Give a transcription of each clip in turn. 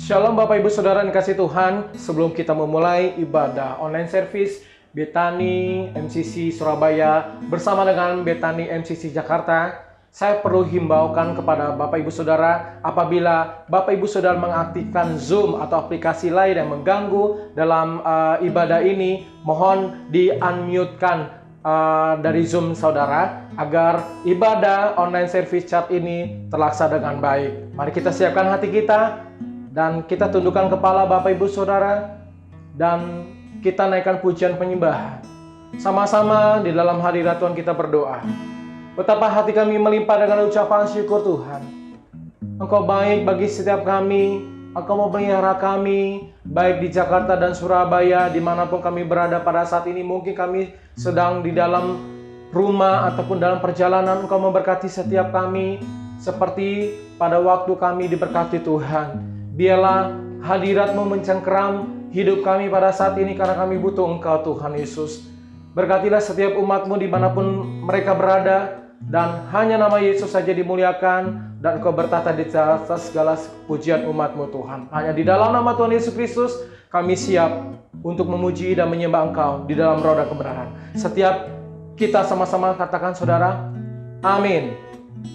Shalom Bapak Ibu Saudara yang kasih Tuhan. Sebelum kita memulai ibadah online service Bethany MCC Surabaya bersama dengan Bethany MCC Jakarta, saya perlu himbaukan kepada Bapak Ibu Saudara, apabila Bapak Ibu Saudara mengaktifkan Zoom atau aplikasi lain yang mengganggu dalam ibadah ini, mohon di-unmute-kan dari Zoom saudara agar ibadah online service chat ini terlaksana dengan baik. Mari kita siapkan hati kita dan kita tundukkan kepala Bapak Ibu Saudara dan kita naikkan pujian penyembahan. Sama-sama di dalam hadirat Tuhan kita berdoa. Betapa hati kami melimpah dengan ucapan syukur Tuhan. Engkau baik bagi setiap kami, Engkau memelihara kami, baik di Jakarta dan Surabaya, dimanapun kami berada pada saat ini. Mungkin kami sedang di dalam rumah ataupun dalam perjalanan, Engkau memberkati setiap kami, seperti pada waktu kami diberkati Tuhan. Biarlah hadirat-Mu mencengkeram hidup kami pada saat ini, karena kami butuh Engkau Tuhan Yesus. Berkatilah setiap umat-Mu dimanapun mereka berada, dan hanya nama Yesus saja dimuliakan, dan Engkau bertata di atas segala pujian umat-Mu Tuhan. Hanya di dalam nama Tuhan Yesus Kristus kami siap untuk memuji dan menyembah Engkau di dalam roda kebenaran. Setiap kita sama-sama katakan saudara, amin.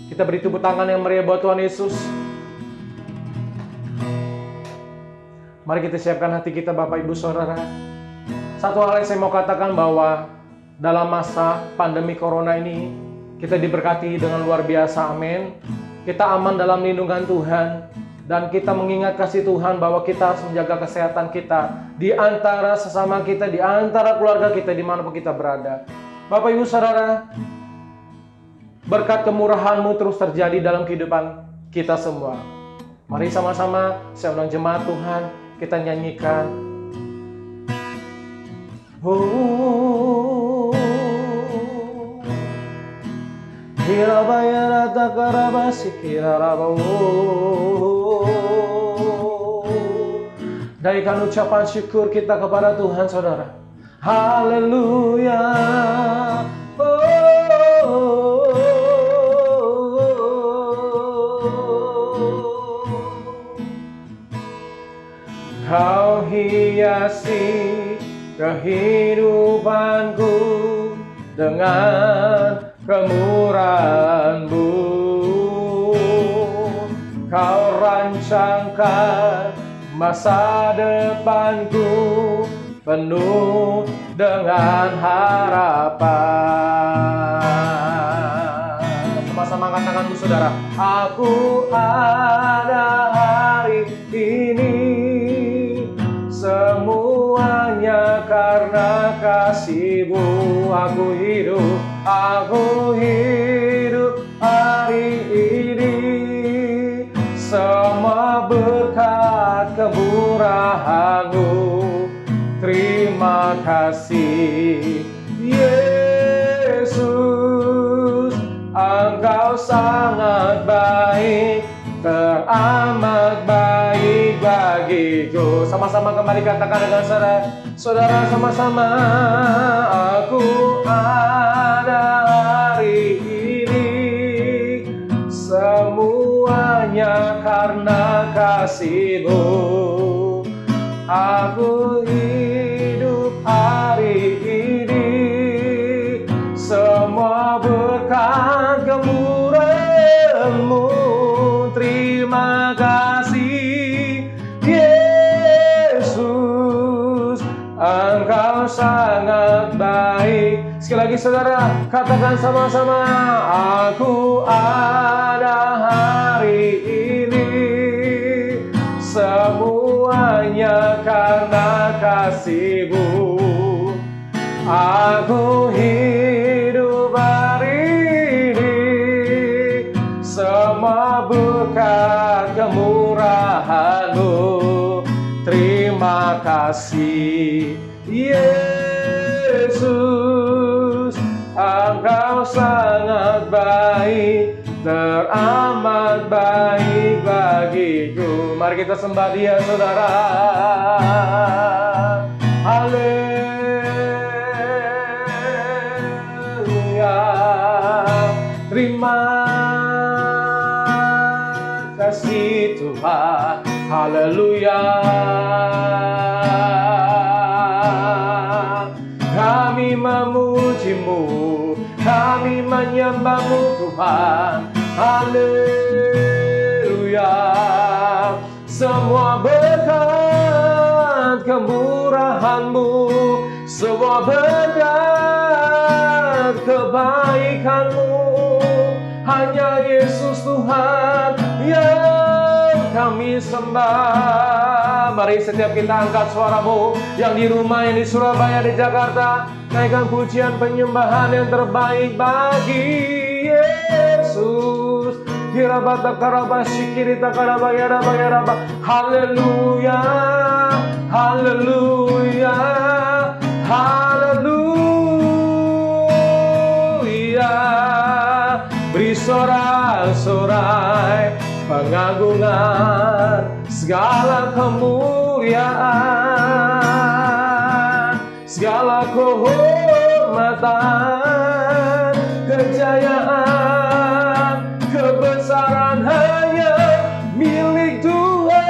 Kita beri tepuk tangan yang meriah buat Tuhan Yesus. Mari kita siapkan hati kita Bapak Ibu Saudara. Satu hal yang saya mau katakan, bahwa dalam masa pandemi corona ini kita diberkati dengan luar biasa, amin. Kita aman dalam lindungan Tuhan, dan kita mengingat kasih Tuhan bahwa kita harus menjaga kesehatan kita di antara sesama kita, di antara keluarga kita, dimanapun kita berada. Bapak Ibu Saudara, berkat kemurahan-Mu terus terjadi dalam kehidupan kita semua. Mari sama-sama saya undang jemaat Tuhan, kita nyanyikan. Daikan ucapan syukur kita kepada Tuhan saudara. Haleluya. Kau hiasi kehidupanku dengan kemurahan-Mu. Kau rancangkan masa depanku penuh dengan harapan. Sama-sama angkat tanganmu saudara. Aku ada hari ini, semuanya karena kasih-Mu. Aku hidup hari ini, semua berkat kemurahan-Mu. Terima kasih Yesus, Engkau sangat baik, teramat baik bagiku. Sama-sama kembali katakan dengan saudara sama-sama. Aku ada hari ini, semuanya karena kasih-Mu. Aku hidup hari ini, semua berkat kemurahan-Mu. Terima kasih Yesus, Engkau sangat baik. Sekali lagi saudara, katakan sama-sama. Aku ada hari ini, semuanya karena kasih-Mu. Aku hidup hari ini, semua berkat kemurahan-Mu. Terima kasih Yesus, Engkau sangat baik, teramat baik bagiku. Mari kita sembah Dia saudara. Haleluya. Terima kasih Tuhan. Haleluya. menyembah-Mu Tuhan. Haleluya. Semua berkat kemurahan-Mu, semua berkat kebaikan-Mu, hanya Yesus Tuhan yang kami sembah. Mari setiap kita angkat suara-Mu, yang di rumah, yang di Surabaya, di Jakarta, naikkan pujian penyembahan yang terbaik bagi Yesus. Hirabata karaba sikirita karaba yaraba yaraba. Haleluya, haleluya, haleluya. Beri sorak-sorai pengagungan, segala kemuliaan, segala kehormatan, kejayaan, kebesaran hanya milik Tuhan.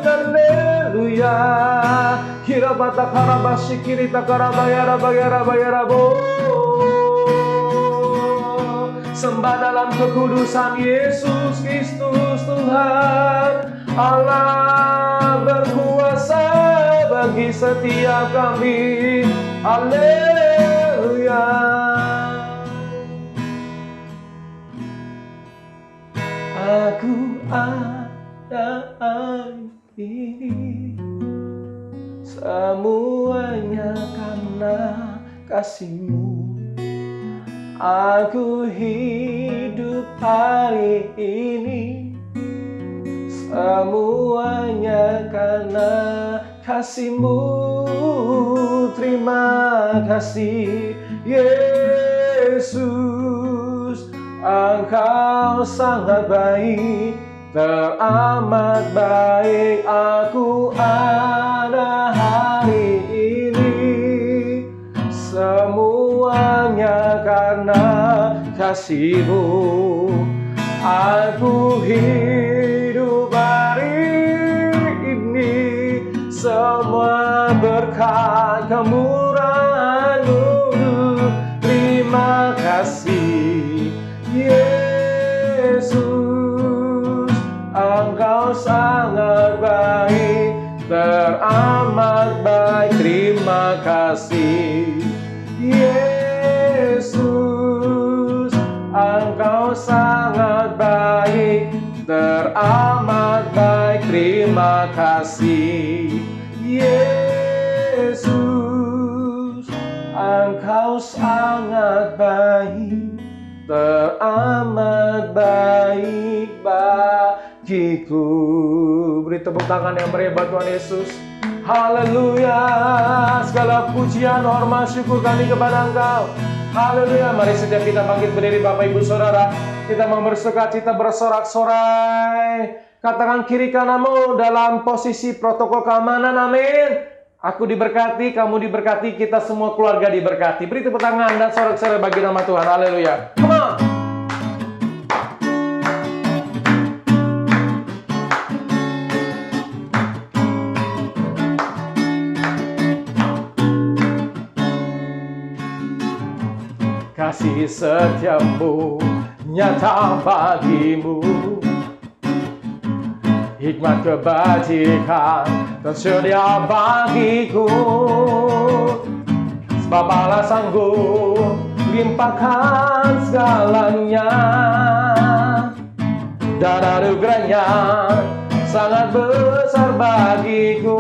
Haleluya. Kirabata karabasi kirita karabaya rabaya rabaya rabo. Sembah dalam kekudusan Yesus Kristus Tuhan. Allah berkuasa bagi setiap kami. Haleluya. Aku ada ini semuanya karena kasih-Mu. Aku hidup hari ini semuanya karena kasih-Mu. Terima kasih Yesus, Engkau sangat baik, teramat baik. Aku ada hari ini semuanya karena kasih-Mu. Aku hidup hari ini semua berkat kemurahan-Mu. Terima kasih Yesus, Engkau sangat baik, teramat baik. Terima kasih Yesus, Engkau sangat baik, teramat baik. Terima kasih Yesus, Engkau sangat baik, teramat baik bagiku. Beri tepuk tangan yang meriah buat Tuhan Yesus. Haleluya. Segala pujian, hormat, syukur kami kepada Engkau. Haleluya. Mari setiap kita bangkit berdiri, Bapak Ibu Saudara. Kita mau bersuka-cita bersorak-sorai. Katakan kiri kananmu dalam posisi protokol keamanan. Amin. Aku diberkati, kamu diberkati, kita semua keluarga diberkati. Beri tepuk tangan dan sorak-sorai bagi nama Tuhan. Haleluya. Come on. Kasih setiamu nyata bagimu, hikmat kebajikan tersedia bagiku. Sebab Allah sanggup limpahkan segalanya, dan anugerahnya sangat besar bagiku.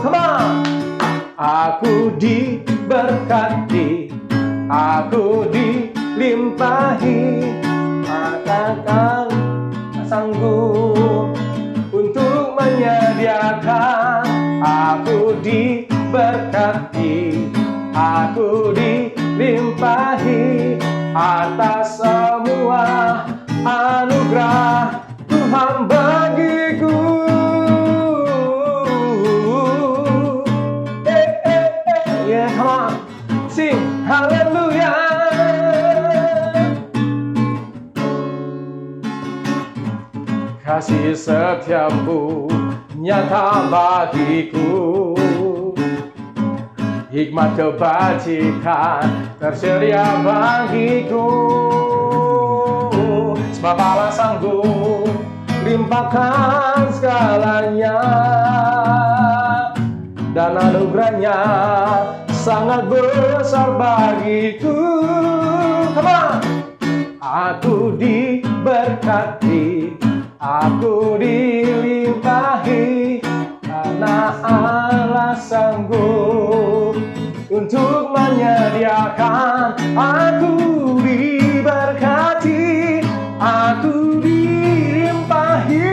Come on. Aku diberkati, aku dilimpahi, katakan sanggup untuk menyediakan. Aku diberkati, aku dilimpahi atas semua anugerah Tuhan bagiku. Yeah, come on, sing haleluya. Kasih setiamu nyata bagiku, hikmat kebajikan tersedia bagiku. Sebab Allah sanggup limpahkan segalanya, dan anugerahnya sangat besar bagiku. Come on! Aku diberkati, aku dilimpahi, karena Allah sanggup untuk menyediakan. Aku diberkati, aku dilimpahi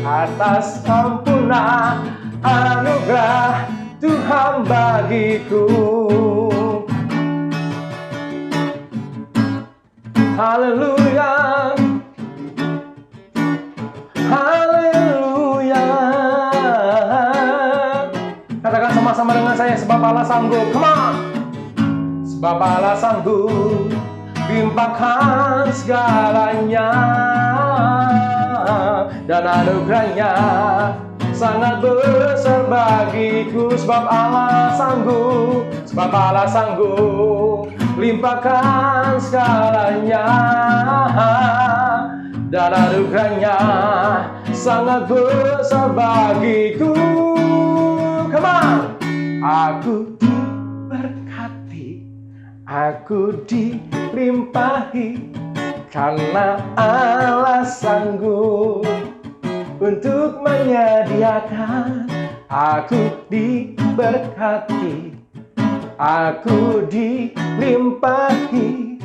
atas ampunan anugerah Tuhan bagiku. Haleluya, haleluya. Katakan sama-sama dengan saya, sebab Allah sanggup. Come on. Sebab Allah sanggup limpahkan segalanya, dan anugerahnya sangat besar bagiku. Sebab Allah sanggup, sebab Allah sanggup limpahkan segalanya, dan anugerahnya sangat besar bagiku. Come on. Aku diberkati, aku dilimpahi, karena Allah sanggup untuk menyediakan. Aku diberkati, aku dilimpahi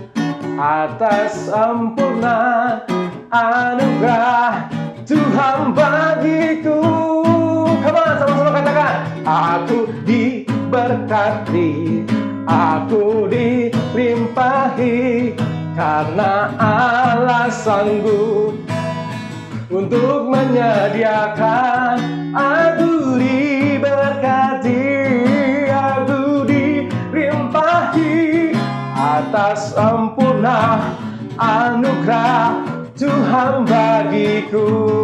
atas sempurna anugerah Tuhan bagiku. Come on, sama-sama katakan. Aku diberkati, aku dilimpahi, karena Allah sanggup untuk menyediakan. Aku diberkati, aku dilimpahi atas sempurna anugerah Tuhan bagiku.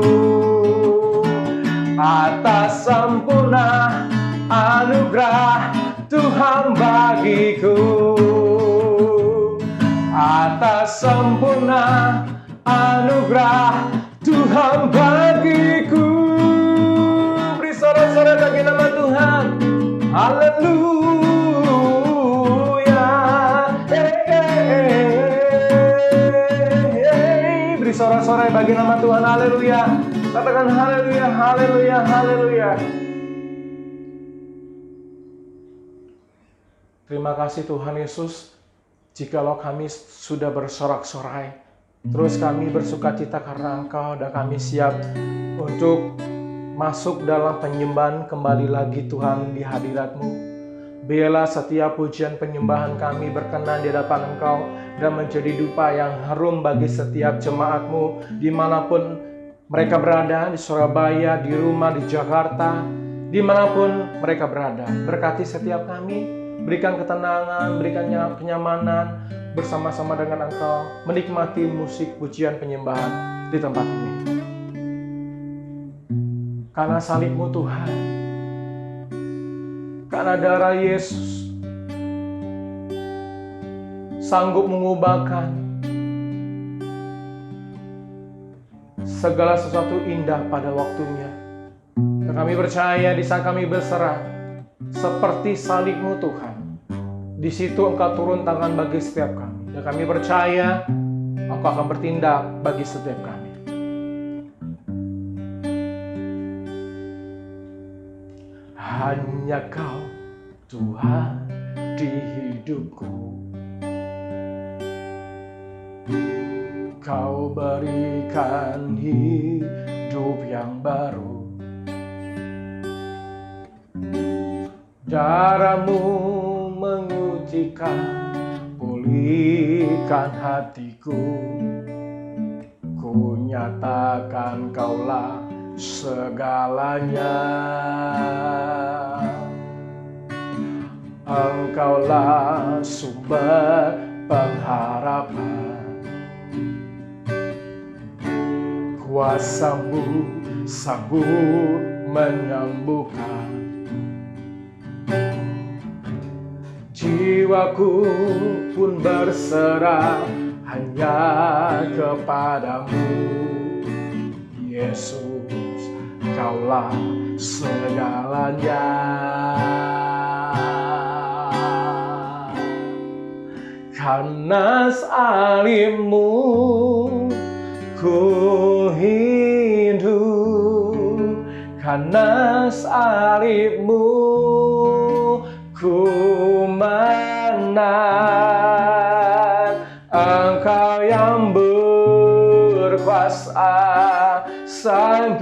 Atas sempurna anugerah Tuhan bagiku. Atas sempurna anugerah Tuhan bagiku. Beri sorak-sorai bagi nama Tuhan. Haleluya. Beri sorak-sorai bagi nama Tuhan. Haleluya. Katakan haleluya, haleluya, haleluya. Terima kasih Tuhan Yesus, jikalau kami sudah bersorak-sorai, terus kami bersukacita karena Engkau, dan kami siap untuk masuk dalam penyembahan kembali lagi Tuhan di hadirat-Mu. Biarlah setiap pujian penyembahan kami berkenan di hadapan Engkau dan menjadi dupa yang harum bagi setiap jemaat-Mu dimanapun mereka berada, di Surabaya, di rumah, di Jakarta, dimanapun mereka berada. Berkati setiap kami, berikan ketenangan, berikan kenyamanan bersama-sama dengan Engkau, menikmati musik pujian penyembahan di tempat ini. Karena salib-Mu Tuhan, karena darah Yesus sanggup mengubahkan segala sesuatu indah pada waktunya. Dan kami percaya di saat kami berserah, seperti salib-Mu Tuhan, di situ Engkau turun tangan bagi setiap kami. Dan kami percaya Engkau akan bertindak bagi setiap kami. Hanya Kau Tuhan di hidupku, Kau berikan hidup yang baru. Darah-Mu mengujikan, pulihkan hatiku. Ku nyatakan Kaulah segalanya. Engkaulah sumber pengharapan. Kuasa-Mu sanggup menyembuhkan. Jiwaku pun berserah hanya kepadamu, Yesus, Kaulah segalanya. Karena salibmu ku hidup, karena salibmu ku menang. Engkau yang berkuasa, sanggup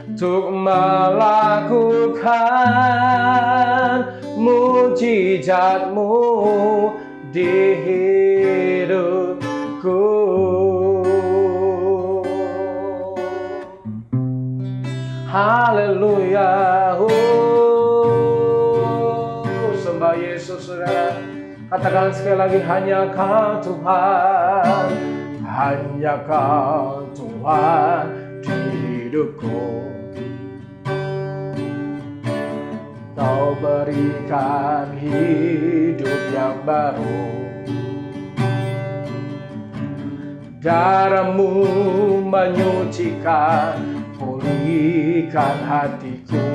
untuk melakukan mujizat-Mu di hidupku. Haleluya. Sembah Yesus, saudara. Katakan sekali lagi, hanya Kau Tuhan, hanya Kau Tuhan di hidupku. Kau berikan hidup yang baru, darah-Mu menyucikan, pulihkan hatiku.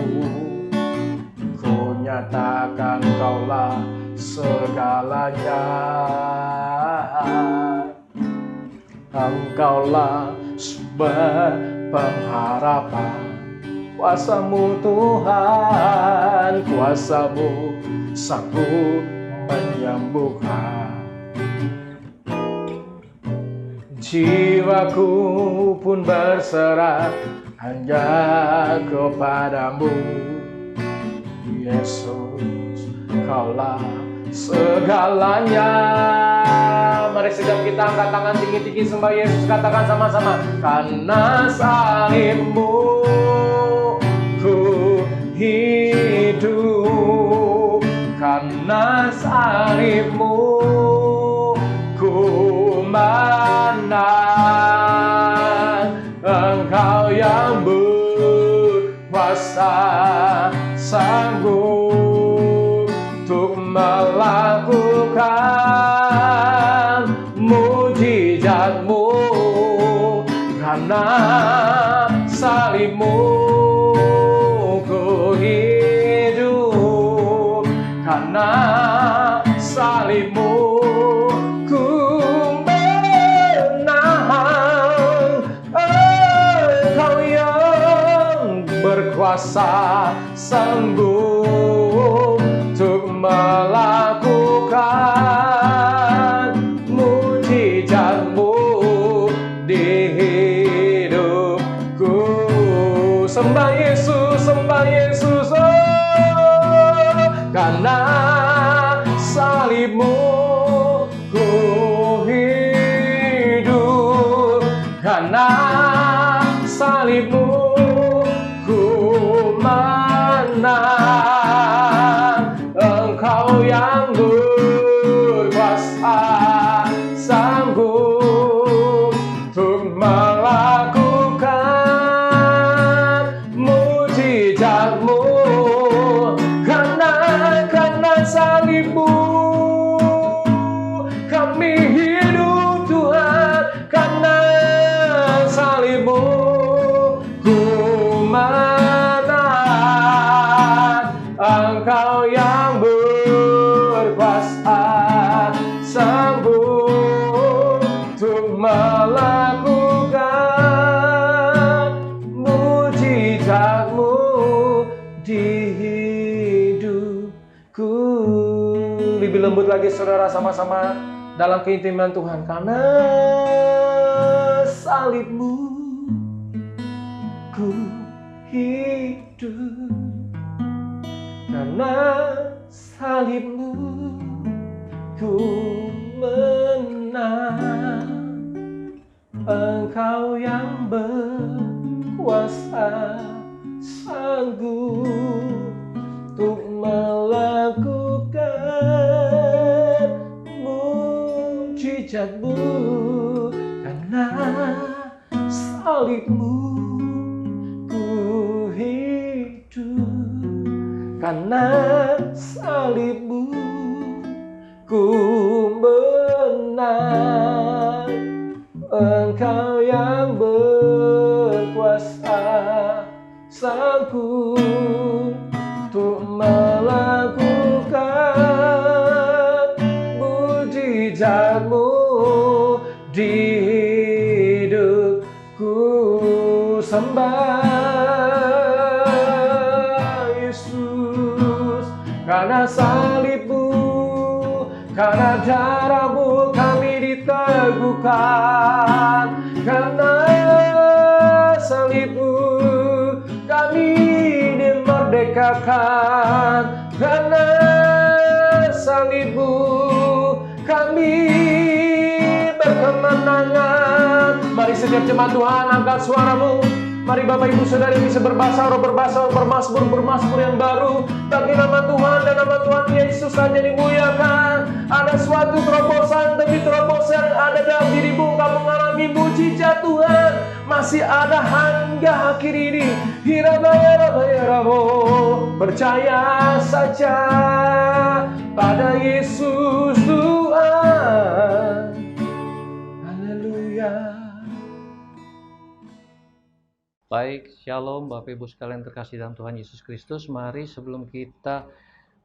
Ku nyatakan Kaulah segalanya. Engkaulah sumber pengharapan, kuasa-Mu Tuhan, kuasa-Mu sanggup menyembuhkan. Jiwaku pun berserah hanya kepadamu, Yesus, Kaulah segalanya. Mari sedang kita angkat tangan tinggi-tinggi sembah Yesus, katakan sama-sama. Karena salibmu ku hidup, karena salibmu ku menang. Engkau yang berkuasa, sanggup untuk melakukan mujizat-Mu. Karena salibmu ku hidup, karena salibmu ku menang. Engkau yang berkuasa, sanggup untuk melakukan mujizat-Mu di hidupku. Sembah Yesus, sembah Yesus, oh, karena salibmu ku hidup, karena salibmu ku menang. Engkau yang berkuasa, sanggup untuk melakukan mujizat-Mu. Karena salibmu kami hidup Tuhan, karena salibmu ku menang. Engkau yang berkuasa, sanggup untuk melakukan mujizat-Mu di hidupku. Lebih lembut lagi saudara, sama-sama dalam keintiman Tuhan. Karena salibmu ku hidup, karena salibmu ku menang. Engkau yang berkuasa, sanggup untuk melakukan mujizat-Mu. Karena salibmu ku hidup, karena salibmu ku menang. Engkau yang berkuasa, sanggup untuk melakukan mujizat-Mu di hidupku. Sembah Yesus, karena salib-Mu, karena darah-Mu kami diteguhkan. Karena salib-Mu kami dimerdekakan. Karena salib-Mu kami berkemenangan. Mari setiap jemaat Tuhan angkat suaramu. Mari Bapak Ibu Saudara bisa berbahasa roh, bermasmur yang baru. Bagi nama Tuhan dan nama Tuhan Yesus saja dimuliakan. Ada suatu terobosan demi terobosan ada dalam dirimu. Engkau mengalami mujizat Tuhan. Masih ada hingga akhir ini. Percaya saja pada Yesus Tuhan. Haleluya. Baik, Shalom Bapak Ibu sekalian terkasih dalam Tuhan Yesus Kristus. Mari sebelum kita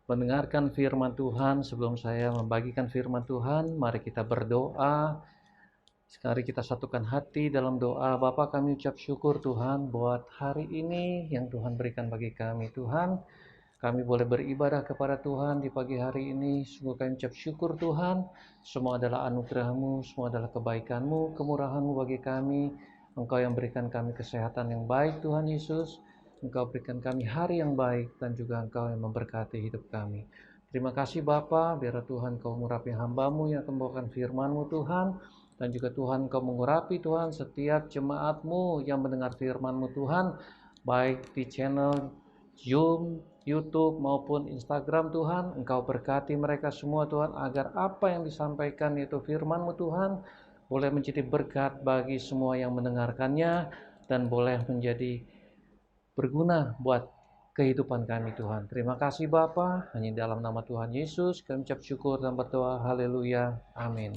mendengarkan firman Tuhan, sebelum saya membagikan firman Tuhan, mari kita berdoa. Sekali kita satukan hati dalam doa. Bapa, kami ucap syukur Tuhan buat hari ini yang Tuhan berikan bagi kami. Tuhan, kami boleh beribadah kepada Tuhan di pagi hari ini. Sungguh kami ucap syukur Tuhan. Semua adalah anugerah-Mu, semua adalah kebaikan-Mu, kemurahan-Mu bagi kami. Engkau yang berikan kami kesehatan yang baik Tuhan Yesus. Engkau berikan kami hari yang baik dan juga Engkau yang memberkati hidup kami. Terima kasih Bapa, biar Tuhan Kau mengurapi hamba-Mu yang akan membawakan firman-Mu Tuhan. Dan juga Tuhan Kau mengurapi Tuhan setiap jemaat-Mu yang mendengar firman-Mu Tuhan. Baik di channel Zoom, YouTube maupun Instagram Tuhan. Engkau berkati mereka semua Tuhan agar apa yang disampaikan yaitu firman-Mu Tuhan boleh menjadi berkat bagi semua yang mendengarkannya dan boleh menjadi berguna buat kehidupan kami Tuhan. Terima kasih Bapa, hanya dalam nama Tuhan Yesus kami ucap syukur dan berdoa. Haleluya. Amin.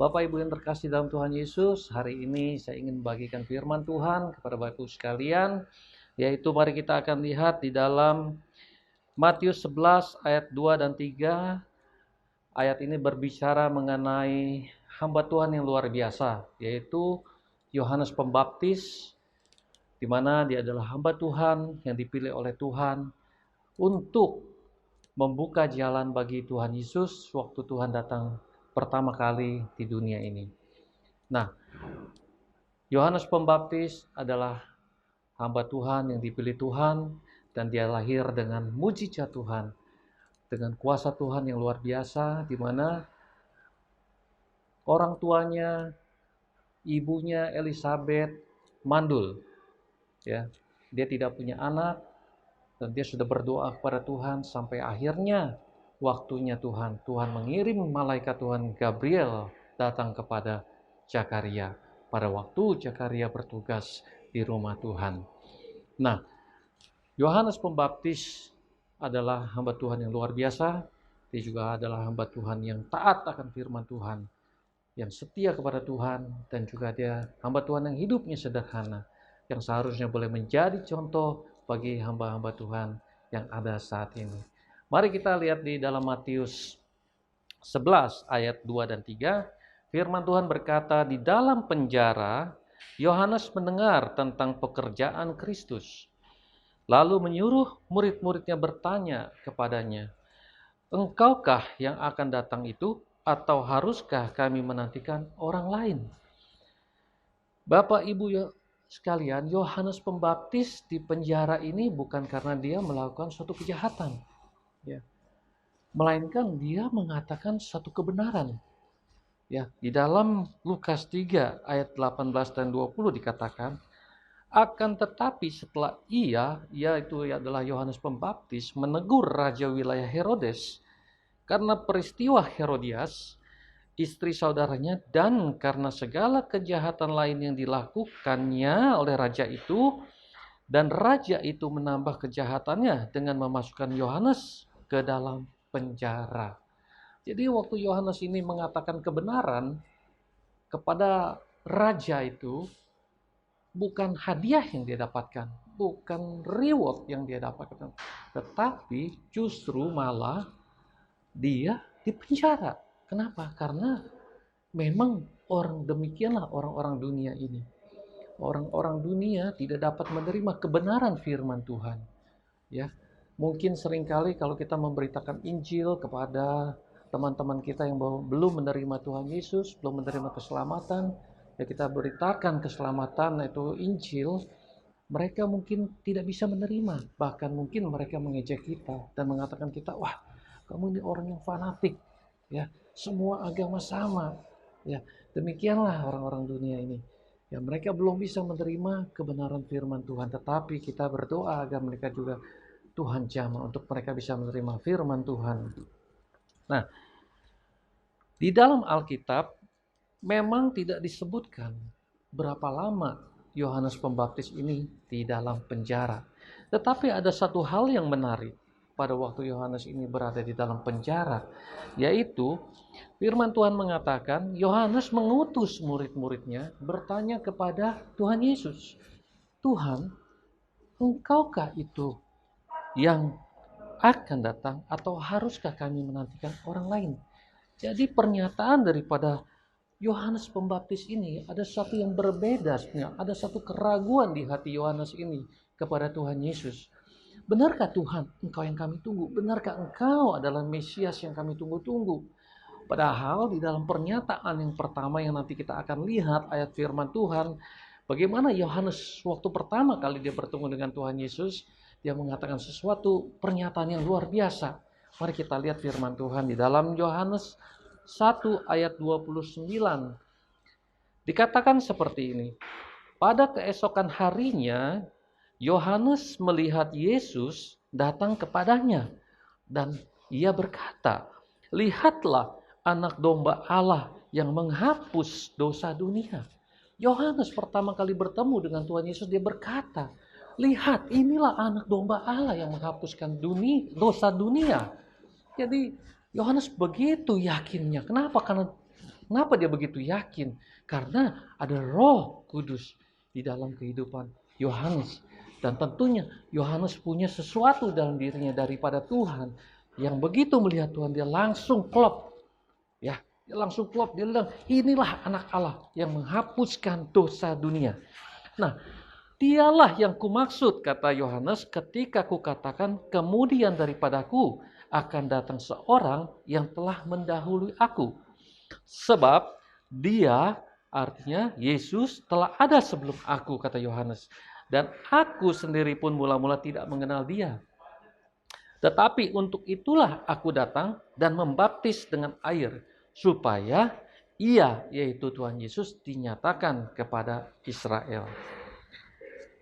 Bapak Ibu yang terkasih dalam Tuhan Yesus, hari ini saya ingin membagikan firman Tuhan kepada Bapak Ibu sekalian, yaitu mari kita akan lihat di dalam Matius 11 ayat 2 dan 3. Ayat ini berbicara mengenai hamba Tuhan yang luar biasa, yaitu Yohanes Pembaptis, di mana dia adalah hamba Tuhan yang dipilih oleh Tuhan untuk membuka jalan bagi Tuhan Yesus waktu Tuhan datang pertama kali di dunia ini. Nah, Yohanes Pembaptis adalah hamba Tuhan yang dipilih Tuhan dan dia lahir dengan mujizat Tuhan, dengan kuasa Tuhan yang luar biasa, di mana orang tuanya, ibunya Elizabeth mandul, ya, dia tidak punya anak dan dia sudah berdoa kepada Tuhan sampai akhirnya waktunya Tuhan mengirim malaikat Tuhan Gabriel datang kepada Zakaria pada waktu Zakaria bertugas di rumah Tuhan. Nah, Yohanes Pembaptis adalah hamba Tuhan yang luar biasa. Dia juga adalah hamba Tuhan yang taat akan firman Tuhan, yang setia kepada Tuhan, dan juga dia hamba Tuhan yang hidupnya sederhana, yang seharusnya boleh menjadi contoh bagi hamba-hamba Tuhan yang ada saat ini. Mari kita lihat di dalam Matius 11 ayat 2 dan 3. Firman Tuhan berkata, di dalam penjara Yohanes mendengar tentang pekerjaan Kristus, lalu menyuruh murid-muridnya bertanya kepadanya, engkaukah yang akan datang itu, atau haruskah kami menantikan orang lain? Bapak Ibu sekalian, Yohanes Pembaptis di penjara ini bukan karena dia melakukan suatu kejahatan, ya, melainkan dia mengatakan satu kebenaran. Ya, di dalam Lukas 3 ayat 18 dan 20 dikatakan, akan tetapi setelah ia itu adalah Yohanes Pembaptis, menegur raja wilayah Herodes karena peristiwa Herodias, istri saudaranya, dan karena segala kejahatan lain yang dilakukannya oleh raja itu, dan raja itu menambah kejahatannya dengan memasukkan Yohanes ke dalam penjara. Jadi waktu Yohanes ini mengatakan kebenaran kepada raja itu, bukan hadiah yang dia dapatkan, bukan reward yang dia dapatkan, tetapi justru malah dia dipenjara. Kenapa? Karena memang demikianlah orang-orang dunia ini. Orang-orang dunia tidak dapat menerima kebenaran firman Tuhan. Ya, mungkin seringkali kalau kita memberitakan Injil kepada teman-teman kita yang belum menerima Tuhan Yesus, belum menerima keselamatan, ya kita beritakan keselamatan itu Injil, mereka mungkin tidak bisa menerima, bahkan mungkin mereka mengejek kita dan mengatakan kita, wah, kamu ini orang yang fanatik, ya, semua agama sama, ya, demikianlah orang-orang dunia ini. Ya, mereka belum bisa menerima kebenaran firman Tuhan, tetapi kita berdoa agar mereka juga Tuhan jamah untuk mereka bisa menerima firman Tuhan. Nah, di dalam Alkitab memang tidak disebutkan berapa lama Yohanes Pembaptis ini di dalam penjara. Tetapi ada satu hal yang menarik pada waktu Yohanes ini berada di dalam penjara, yaitu firman Tuhan mengatakan Yohanes mengutus murid-muridnya bertanya kepada Tuhan Yesus, Tuhan, engkaukah itu yang akan datang atau haruskah kami menantikan orang lain? Jadi pernyataan daripada Yohanes Pembaptis ini ada satu yang berbeda sebenarnya. Ada satu keraguan di hati Yohanes ini kepada Tuhan Yesus. Benarkah Tuhan engkau yang kami tunggu? Benarkah engkau adalah Mesias yang kami tunggu-tunggu? Padahal di dalam pernyataan yang pertama yang nanti kita akan lihat ayat firman Tuhan, bagaimana Yohanes waktu pertama kali dia bertemu dengan Tuhan Yesus, dia mengatakan sesuatu pernyataan yang luar biasa. Mari kita lihat firman Tuhan di dalam Yohanes 1 ayat 29. Dikatakan seperti ini. Pada keesokan harinya, Yohanes melihat Yesus datang kepadanya. Dan ia berkata, lihatlah anak domba Allah yang menghapus dosa dunia. Yohanes pertama kali bertemu dengan Tuhan Yesus, dia berkata, lihat inilah anak domba Allah yang menghapuskan dosa dunia. Jadi Yohanes begitu yakinnya. Kenapa dia begitu yakin? Karena ada Roh Kudus di dalam kehidupan Yohanes. Dan tentunya Yohanes punya sesuatu dalam dirinya daripada Tuhan. Yang begitu melihat Tuhan, dia langsung klop. Ya, dia langsung klop. Dia bilang, inilah anak Allah yang menghapuskan dosa dunia. Nah, dialah yang kumaksud, kata Yohanes, ketika kukatakan kemudian daripadaku akan datang seorang yang telah mendahului aku. Sebab dia, artinya Yesus, telah ada sebelum aku, kata Yohanes. Dan aku sendiri pun mula-mula tidak mengenal dia. Tetapi untuk itulah aku datang dan membaptis dengan air, supaya ia, yaitu Tuhan Yesus, dinyatakan kepada Israel.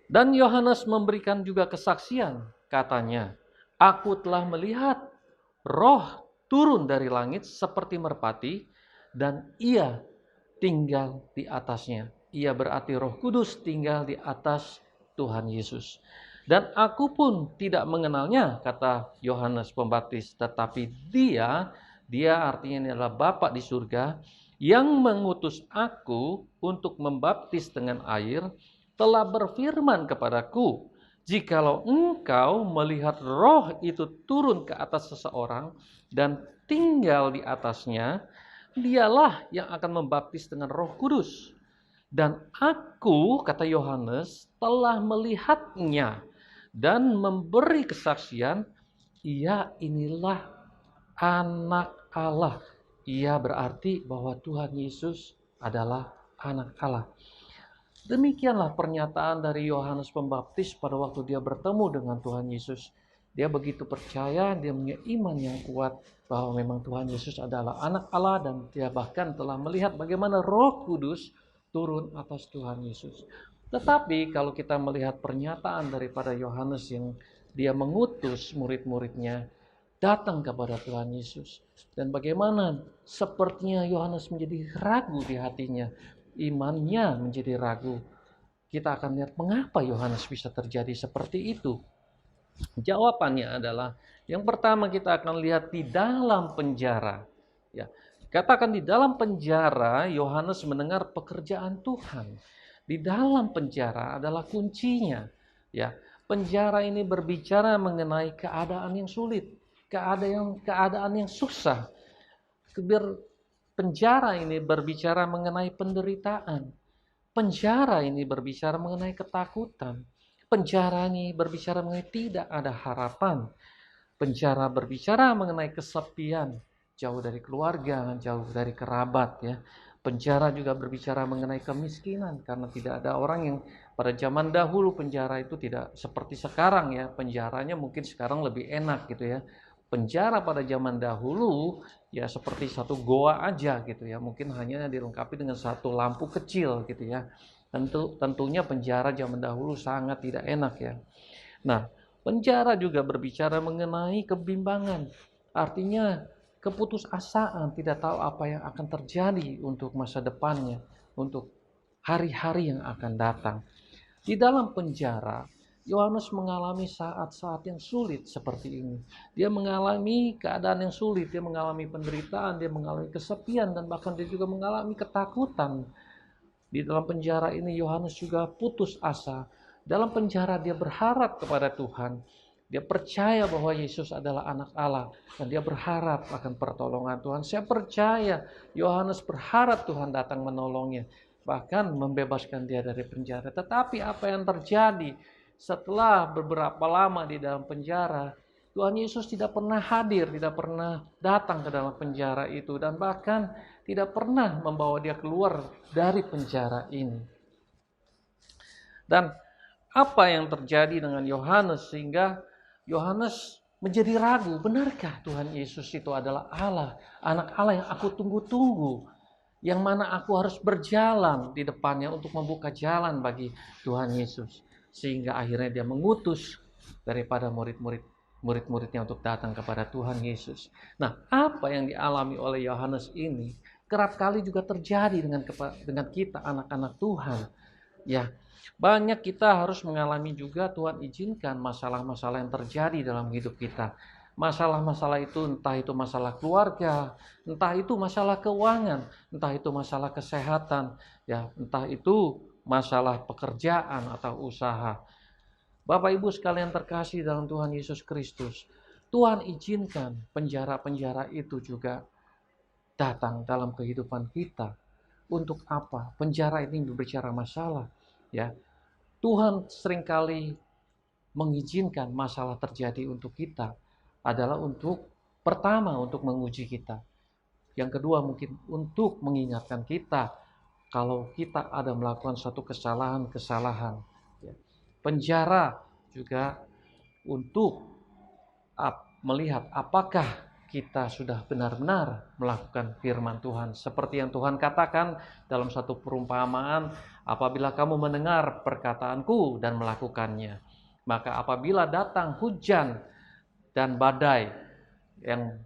Dan Yohanes memberikan juga kesaksian, katanya, aku telah melihat Roh turun dari langit seperti merpati, dan ia tinggal di atasnya. Ia berarti Roh Kudus tinggal di atas Tuhan Yesus. Dan aku pun tidak mengenalnya, kata Yohanes Pembaptis, tetapi dia artinya ini adalah Bapa di surga, yang mengutus aku untuk membaptis dengan air, telah berfirman kepadaku, jikalau engkau melihat Roh itu turun ke atas seseorang dan tinggal di atasnya, dialah yang akan membaptis dengan Roh Kudus. Dan aku, kata Yohanes, telah melihatnya dan memberi kesaksian, ia inilah anak Allah. Ia berarti bahwa Tuhan Yesus adalah anak Allah. Demikianlah pernyataan dari Yohanes Pembaptis pada waktu dia bertemu dengan Tuhan Yesus. Dia begitu percaya, dia punya iman yang kuat bahwa memang Tuhan Yesus adalah anak Allah, dan dia bahkan telah melihat bagaimana Roh Kudus turun atas Tuhan Yesus. Tetapi kalau kita melihat pernyataan daripada Yohanes yang dia mengutus murid-muridnya datang kepada Tuhan Yesus, dan bagaimana sepertinya Yohanes menjadi ragu di hatinya, imannya menjadi ragu. Kita akan lihat mengapa Yohanes bisa terjadi seperti itu. Jawabannya adalah, yang pertama kita akan lihat di dalam penjara. Ya, katakan di dalam penjara Yohanes mendengar pekerjaan Tuhan. Di dalam penjara adalah kuncinya. Ya, penjara ini berbicara mengenai keadaan yang sulit, keadaan yang susah. Penjara ini berbicara mengenai penderitaan. Penjara ini berbicara mengenai ketakutan. Penjara ini berbicara mengenai tidak ada harapan. Penjara berbicara mengenai kesepian, jauh dari keluarga, jauh dari kerabat ya. Penjara juga berbicara mengenai kemiskinan karena tidak ada orang yang pada zaman dahulu penjara itu tidak seperti sekarang ya. Penjaranya mungkin sekarang lebih enak gitu ya. Penjara pada zaman dahulu ya seperti satu goa aja gitu ya. Mungkin hanya dilengkapi dengan satu lampu kecil gitu ya. Tentunya penjara zaman dahulu sangat tidak enak ya. Nah, penjara juga berbicara mengenai kebimbangan. Artinya keputusasaan, tidak tahu apa yang akan terjadi untuk masa depannya, untuk hari-hari yang akan datang. Di dalam penjara, Yohanes mengalami saat-saat yang sulit seperti ini. Dia mengalami keadaan yang sulit, dia mengalami penderitaan, dia mengalami kesepian, dan bahkan dia juga mengalami ketakutan. Di dalam penjara ini Yohanes juga putus asa. Dalam penjara dia berharap kepada Tuhan. Dia percaya bahwa Yesus adalah anak Allah dan dia berharap akan pertolongan Tuhan. Saya percaya Yohanes berharap Tuhan datang menolongnya, bahkan membebaskan dia dari penjara. Tetapi apa yang terjadi setelah beberapa lama di dalam penjara? Tuhan Yesus tidak pernah hadir, tidak pernah datang ke dalam penjara itu, dan bahkan tidak pernah membawa dia keluar dari penjara ini. Dan apa yang terjadi dengan Yohanes sehingga Yohanes menjadi ragu, benarkah Tuhan Yesus itu adalah Allah, anak Allah yang aku tunggu-tunggu, yang mana aku harus berjalan di depannya untuk membuka jalan bagi Tuhan Yesus. Sehingga akhirnya dia mengutus daripada murid-muridnya untuk datang kepada Tuhan Yesus. Nah, apa yang dialami oleh Yohanes ini kerap kali juga terjadi dengan kita anak-anak Tuhan. Ya, banyak kita harus mengalami juga Tuhan izinkan masalah-masalah yang terjadi dalam hidup kita. Masalah-masalah itu entah itu masalah keluarga, entah itu masalah keuangan, entah itu masalah kesehatan, ya, entah itu masalah pekerjaan atau usaha. Bapak Ibu sekalian terkasih dalam Tuhan Yesus Kristus, Tuhan izinkan penjara-penjara itu juga datang dalam kehidupan kita. Untuk apa? Penjara ini berbicara masalah, ya. Tuhan seringkali mengizinkan masalah terjadi untuk kita adalah untuk pertama untuk menguji kita. Yang kedua mungkin untuk mengingatkan kita kalau kita ada melakukan suatu kesalahan-kesalahan. Penjara juga untuk melihat apakah kita sudah benar-benar melakukan firman Tuhan. Seperti yang Tuhan katakan dalam satu perumpamaan, apabila kamu mendengar perkataanku dan melakukannya, maka apabila datang hujan dan badai yang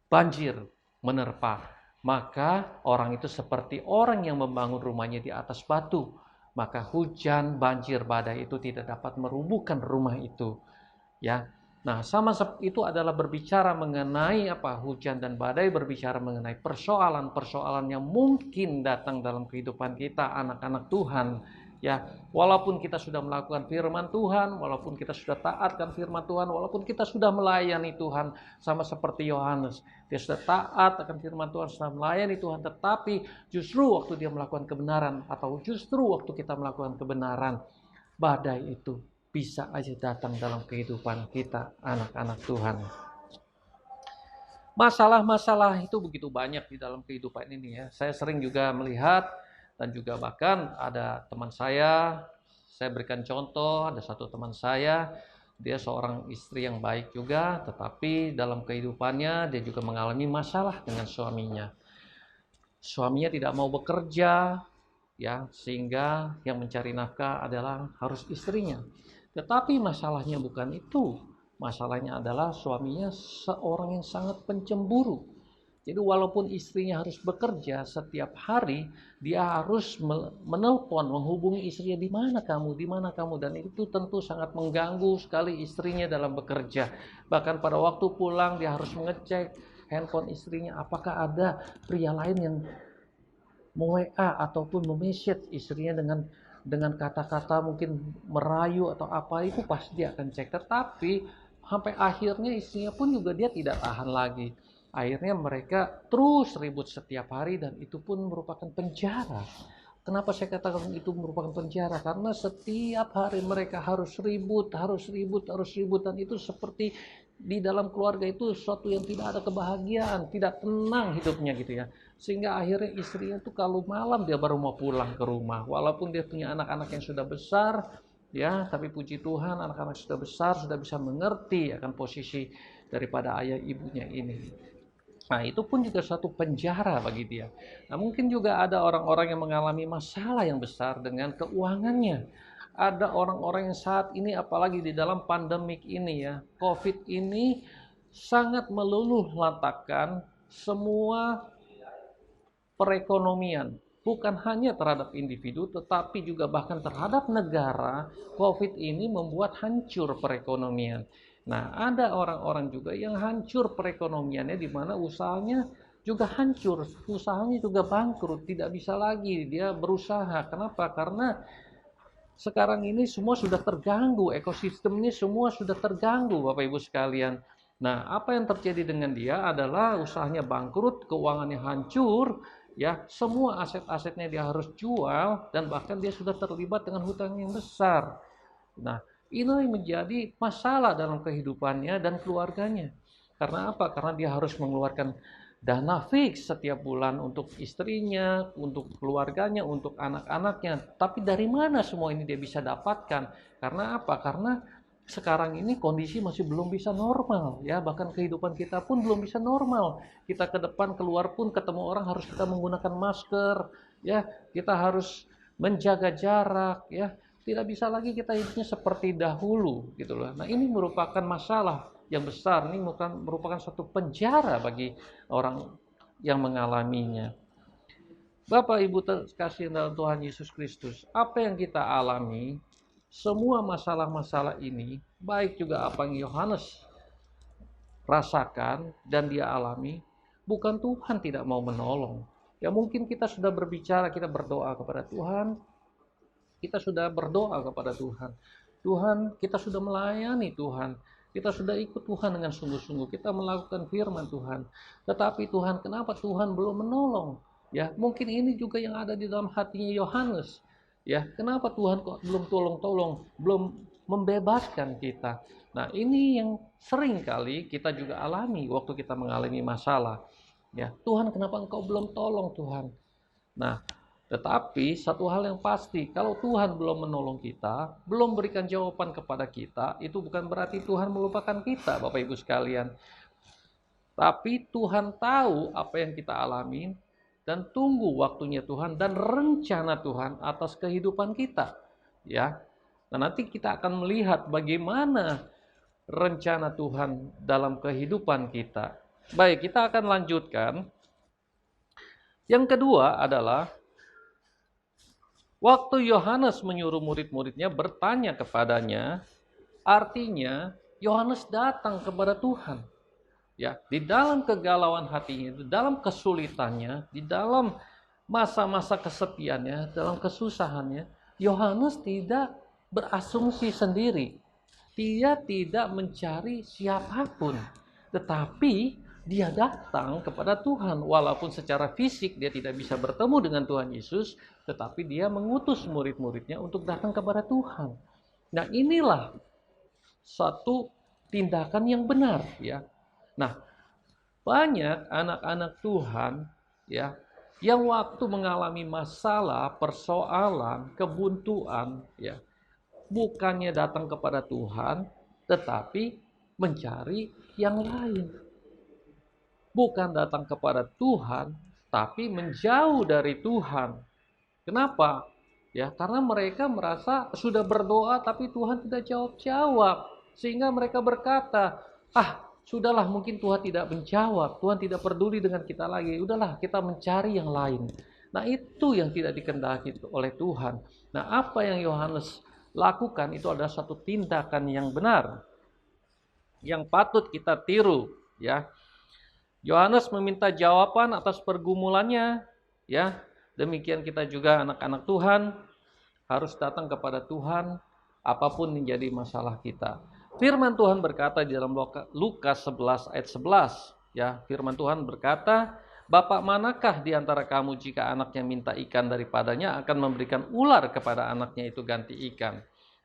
banjir menerpa, maka orang itu seperti orang yang membangun rumahnya di atas batu. Maka hujan, banjir, badai itu tidak dapat merubuhkan rumah itu. Ya, nah sama itu adalah berbicara mengenai apa? Hujan dan badai berbicara mengenai persoalan-persoalan yang mungkin datang dalam kehidupan kita anak-anak Tuhan. Ya, walaupun kita sudah melakukan firman Tuhan, walaupun kita sudah taatkan firman Tuhan, walaupun kita sudah melayani Tuhan, sama seperti Yohanes, dia sudah taat akan firman Tuhan, sudah melayani Tuhan, tetapi justru waktu dia melakukan kebenaran, atau justru waktu kita melakukan kebenaran, badai itu bisa aja datang dalam kehidupan kita, anak-anak Tuhan. Masalah-masalah itu begitu banyak di dalam kehidupan ini ya. Saya sering juga melihat dan juga bahkan ada teman saya berikan contoh, ada satu teman saya, dia seorang istri yang baik juga, tetapi dalam kehidupannya dia juga mengalami masalah dengan suaminya. Suaminya tidak mau bekerja, ya, sehingga yang mencari nafkah adalah harus istrinya. Tetapi masalahnya bukan itu. Masalahnya adalah suaminya seorang yang sangat pencemburu. Jadi walaupun istrinya harus bekerja setiap hari, dia harus menelpon, menghubungi istrinya, di mana kamu, dan itu tentu sangat mengganggu sekali istrinya dalam bekerja. Bahkan pada waktu pulang dia harus mengecek handphone istrinya, apakah ada pria lain yang me-WA ataupun memessage istrinya dengan kata-kata mungkin merayu atau apa, itu pasti dia akan cek. Tetapi sampai akhirnya istrinya pun juga dia tidak tahan lagi. Akhirnya mereka terus ribut setiap hari dan itu pun merupakan penjara. Kenapa saya katakan itu merupakan penjara? Karena setiap hari mereka harus ribut dan itu seperti di dalam keluarga itu sesuatu yang tidak ada kebahagiaan, tidak tenang hidupnya gitu ya. Sehingga akhirnya istrinya tuh kalau malam dia baru mau pulang ke rumah, walaupun dia punya anak-anak yang sudah besar ya, tapi puji Tuhan anak-anak sudah besar, sudah bisa mengerti akan posisi daripada ayah ibunya ini. Nah, itu pun juga suatu penjara bagi dia. Nah, mungkin juga ada orang-orang yang mengalami masalah yang besar dengan keuangannya. Ada orang-orang yang saat ini, apalagi di dalam pandemik ini ya, COVID ini sangat meluluh lantakkan semua perekonomian. Bukan hanya terhadap individu, tetapi juga bahkan terhadap negara. COVID ini membuat hancur perekonomian. Nah, ada orang-orang juga yang hancur perekonomiannya, di mana usahanya juga hancur, usahanya juga bangkrut, tidak bisa lagi dia berusaha. Kenapa? Karena sekarang ini semua sudah terganggu, ekosistem ini semua sudah terganggu, Bapak Ibu sekalian. Nah, apa yang terjadi dengan dia adalah usahanya bangkrut, keuangannya hancur, ya, semua aset-asetnya dia harus jual dan bahkan dia sudah terlibat dengan hutang yang besar. Nah, ini menjadi masalah dalam kehidupannya dan keluarganya. Karena apa? Karena dia harus mengeluarkan dana fix setiap bulan untuk istrinya, untuk keluarganya, untuk anak-anaknya. Tapi dari mana semua ini dia bisa dapatkan? Karena apa? Karena sekarang ini kondisi masih belum bisa normal ya, bahkan kehidupan kita pun belum bisa normal. Kita ke depan keluar pun ketemu orang harus kita menggunakan masker ya, kita harus menjaga jarak ya. Tidak bisa lagi kita hidupnya seperti dahulu gitu loh. Nah, ini merupakan masalah yang besar, ini merupakan suatu penjara bagi orang yang mengalaminya. Bapak Ibu terkasih dalam Tuhan Yesus Kristus, apa yang kita alami, semua masalah-masalah ini, baik juga apa yang Yohanes rasakan dan dia alami, bukan Tuhan tidak mau menolong. Ya mungkin kita sudah berbicara, kita berdoa kepada Tuhan, kita sudah berdoa kepada Tuhan. Tuhan, kita sudah melayani Tuhan. Kita sudah ikut Tuhan dengan sungguh-sungguh. Kita melakukan firman Tuhan. Tetapi Tuhan, kenapa Tuhan belum menolong? Ya, mungkin ini juga yang ada di dalam hatinya Yohanes. Ya, kenapa Tuhan kok belum tolong-tolong, belum membebaskan kita? Nah, ini yang sering kali kita juga alami waktu kita mengalami masalah. Ya, Tuhan, kenapa Engkau belum tolong Tuhan? Nah, tetapi satu hal yang pasti, kalau Tuhan belum menolong kita, belum berikan jawaban kepada kita, itu bukan berarti Tuhan melupakan kita, Bapak Ibu sekalian. Tapi Tuhan tahu apa yang kita alami dan tunggu waktunya Tuhan dan rencana Tuhan atas kehidupan kita. Ya. Nah, nanti kita akan melihat bagaimana rencana Tuhan dalam kehidupan kita. Baik, kita akan lanjutkan. Yang kedua adalah waktu Yohanes menyuruh murid-muridnya bertanya kepadanya, artinya Yohanes datang kepada Tuhan. Ya, di dalam kegalauan hatinya, di dalam kesulitannya, di dalam masa-masa kesepiannya, dalam kesusahannya, Yohanes tidak berasumsi sendiri. Dia tidak mencari siapapun, tetapi dia datang kepada Tuhan. Walaupun secara fisik dia tidak bisa bertemu dengan Tuhan Yesus, tetapi dia mengutus murid-muridnya untuk datang kepada Tuhan. Nah, inilah satu tindakan yang benar ya. Nah, banyak anak-anak Tuhan ya yang waktu mengalami masalah, persoalan, kebuntuan ya, bukannya datang kepada Tuhan, tetapi mencari yang lain. Bukan datang kepada Tuhan, tapi menjauh dari Tuhan. Kenapa? Ya, karena mereka merasa sudah berdoa tapi Tuhan tidak jawab-jawab. Sehingga mereka berkata, sudahlah, mungkin Tuhan tidak menjawab, Tuhan tidak peduli dengan kita lagi. Udahlah, kita mencari yang lain. Nah, itu yang tidak dikehendaki oleh Tuhan. Nah, apa yang Yohanes lakukan itu adalah satu tindakan yang benar, yang patut kita tiru, ya. Yohanes meminta jawaban atas pergumulannya, ya. Demikian kita juga anak-anak Tuhan harus datang kepada Tuhan apapun menjadi masalah kita. Firman Tuhan berkata di dalam Lukas 11 ayat 11, ya. Firman Tuhan berkata, "Bapak manakah di antara kamu jika anaknya minta ikan daripadanya akan memberikan ular kepada anaknya itu ganti ikan?"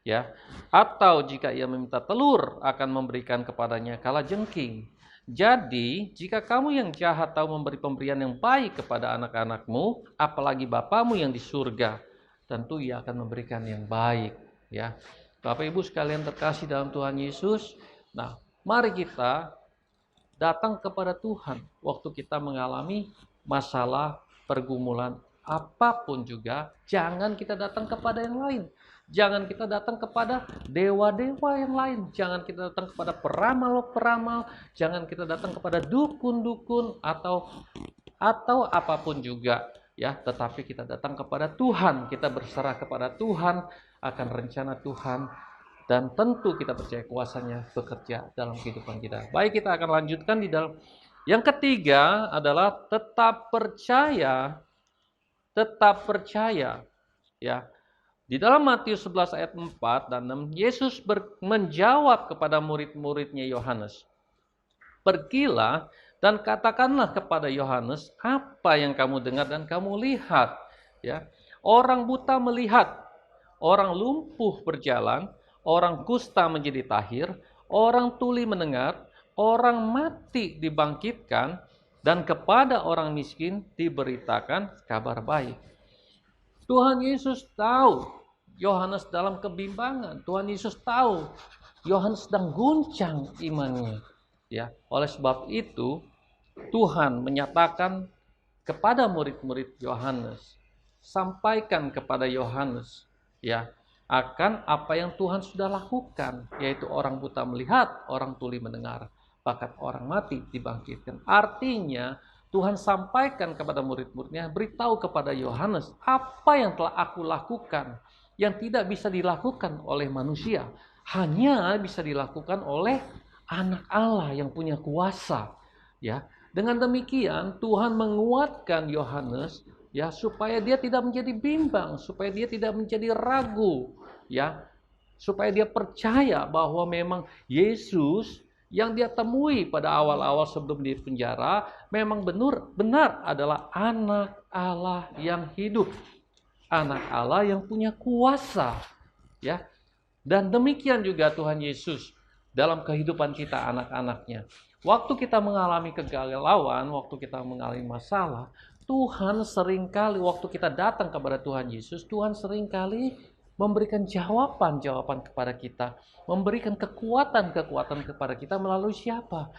Ya. Atau jika ia meminta telur akan memberikan kepadanya kalajengking. Jadi, jika kamu yang jahat tahu memberi pemberian yang baik kepada anak-anakmu, apalagi Bapamu yang di surga, tentu ia akan memberikan yang baik, ya. Bapak Ibu sekalian terkasih dalam Tuhan Yesus. Nah, mari kita datang kepada Tuhan waktu kita mengalami masalah, pergumulan, apapun juga. Jangan kita datang kepada yang lain. Jangan kita datang kepada dewa-dewa yang lain. Jangan kita datang kepada peramal-peramal. Jangan kita datang kepada dukun-dukun atau apapun juga, ya. Tetapi kita datang kepada Tuhan. Kita berserah kepada Tuhan akan rencana Tuhan. Dan tentu kita percaya kuasanya bekerja dalam kehidupan kita. Baik, kita akan lanjutkan di dalam. Yang ketiga adalah tetap percaya. Tetap percaya, ya. Di dalam Matius 11 ayat 4 dan 6, Yesus menjawab kepada murid-muridnya Yohanes. "Pergilah dan katakanlah kepada Yohanes apa yang kamu dengar dan kamu lihat." Ya, orang buta melihat, orang lumpuh berjalan, orang kusta menjadi tahir, orang tuli mendengar, orang mati dibangkitkan, dan kepada orang miskin diberitakan kabar baik. Tuhan Yesus tahu Yohanes dalam kebimbangan. Tuhan Yesus tahu Yohanes sedang guncang imannya. Ya, oleh sebab itu Tuhan menyatakan kepada murid-murid Yohanes, sampaikan kepada Yohanes, ya, akan apa yang Tuhan sudah lakukan, yaitu orang buta melihat, orang tuli mendengar, bahkan orang mati dibangkitkan. Artinya Tuhan sampaikan kepada murid-muridnya, beritahu kepada Yohanes apa yang telah aku lakukan, yang tidak bisa dilakukan oleh manusia, hanya bisa dilakukan oleh anak Allah yang punya kuasa, ya. Dengan demikian Tuhan menguatkan Yohanes, ya, supaya dia tidak menjadi bimbang, supaya dia tidak menjadi ragu, ya, supaya dia percaya bahwa memang Yesus yang dia temui pada awal-awal sebelum di penjara memang benar adalah anak Allah yang hidup, anak Allah yang punya kuasa, ya. Dan demikian juga Tuhan Yesus dalam kehidupan kita anak-anaknya. Waktu kita mengalami kegalauan, waktu kita mengalami masalah, Tuhan seringkali waktu kita datang kepada Tuhan Yesus, Tuhan seringkali memberikan jawaban-jawaban kepada kita, memberikan kekuatan-kekuatan kepada kita melalui siapa?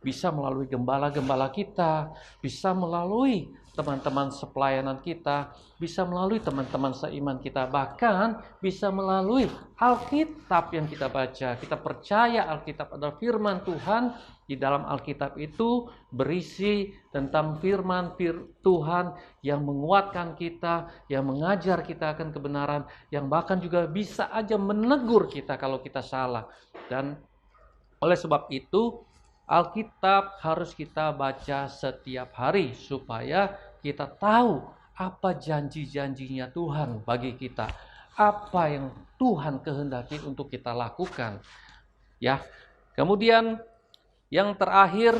Bisa melalui gembala-gembala kita, bisa melalui teman-teman sepelayanan kita, bisa melalui teman-teman seiman kita, bahkan bisa melalui Alkitab yang kita baca. Kita percaya Alkitab adalah firman Tuhan. Di dalam Alkitab itu berisi tentang firman Tuhan yang menguatkan kita, yang mengajar kita akan kebenaran, yang bahkan juga bisa aja menegur kita kalau kita salah. Dan oleh sebab itu Alkitab harus kita baca setiap hari supaya kita tahu apa janji-janjinya Tuhan bagi kita, apa yang Tuhan kehendaki untuk kita lakukan, ya. Kemudian yang terakhir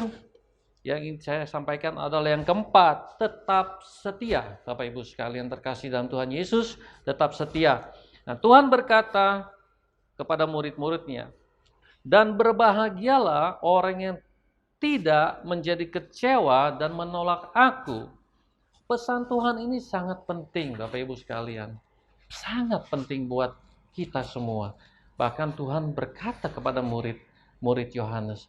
yang ingin saya sampaikan adalah yang keempat, tetap setia. Bapak Ibu sekalian terkasih dalam Tuhan Yesus, tetap setia. Nah, Tuhan berkata kepada murid-muridnya, "Dan berbahagialah orang yang tidak menjadi kecewa dan menolak aku." Pesan Tuhan ini sangat penting, Bapak Ibu sekalian. Sangat penting buat kita semua. Bahkan Tuhan berkata kepada murid Yohanes,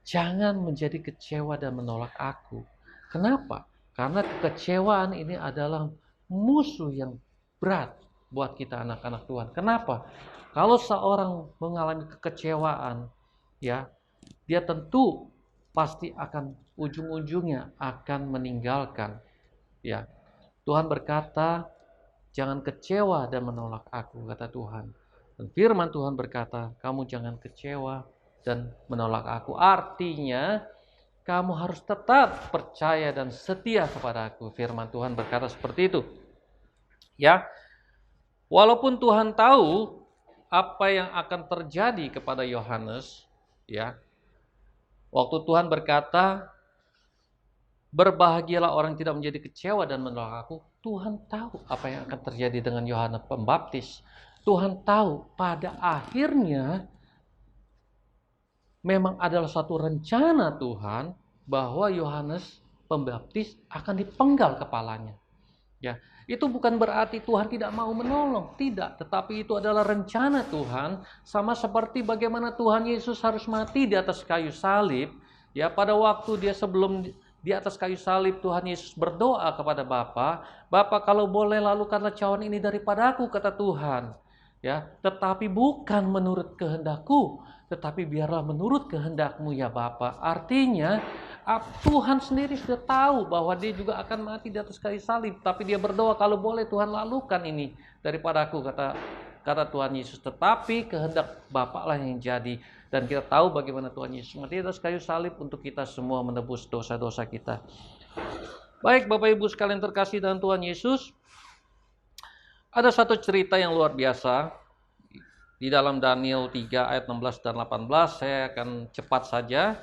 "Jangan menjadi kecewa dan menolak aku." Kenapa? Karena kekecewaan ini adalah musuh yang berat buat kita anak-anak Tuhan. Kenapa? Kalau seorang mengalami kekecewaan, ya, dia tentu pasti akan ujung-ujungnya akan meninggalkan, ya. Tuhan berkata, "Jangan kecewa dan menolak aku," kata Tuhan. Dan firman Tuhan berkata, "Kamu jangan kecewa dan menolak aku." Artinya kamu harus tetap percaya dan setia kepada aku. Firman Tuhan berkata seperti itu. Ya, walaupun Tuhan tahu apa yang akan terjadi kepada Yohanes, ya. Waktu Tuhan berkata, berbahagialah orang yang tidak menjadi kecewa dan menolak aku. Tuhan tahu apa yang akan terjadi dengan Yohanes Pembaptis. Tuhan tahu pada akhirnya memang adalah suatu rencana Tuhan bahwa Yohanes Pembaptis akan dipenggal kepalanya. Ya, itu bukan berarti Tuhan tidak mau menolong, tidak, tetapi itu adalah rencana Tuhan, sama seperti bagaimana Tuhan Yesus harus mati di atas kayu salib. Ya, pada waktu dia sebelum di atas kayu salib, Tuhan Yesus berdoa kepada Bapa, "Bapa, kalau boleh lalukanlah cawan ini daripadaku," kata Tuhan. Ya, tetapi bukan menurut kehendakku, tetapi biarlah menurut kehendakmu ya Bapa. Artinya Tuhan sendiri sudah tahu bahwa dia juga akan mati di atas kayu salib, tapi dia berdoa, "Kalau boleh Tuhan lalukan ini daripada aku," kata Tuhan Yesus. Tetapi kehendak Bapa lah yang jadi. Dan kita tahu bagaimana Tuhan Yesus mati di atas kayu salib untuk kita semua menebus dosa-dosa kita. Baik Bapak Ibu sekalian terkasih dalam Tuhan Yesus, ada satu cerita yang luar biasa di dalam Daniel 3 ayat 16 dan 18. Saya akan cepat saja.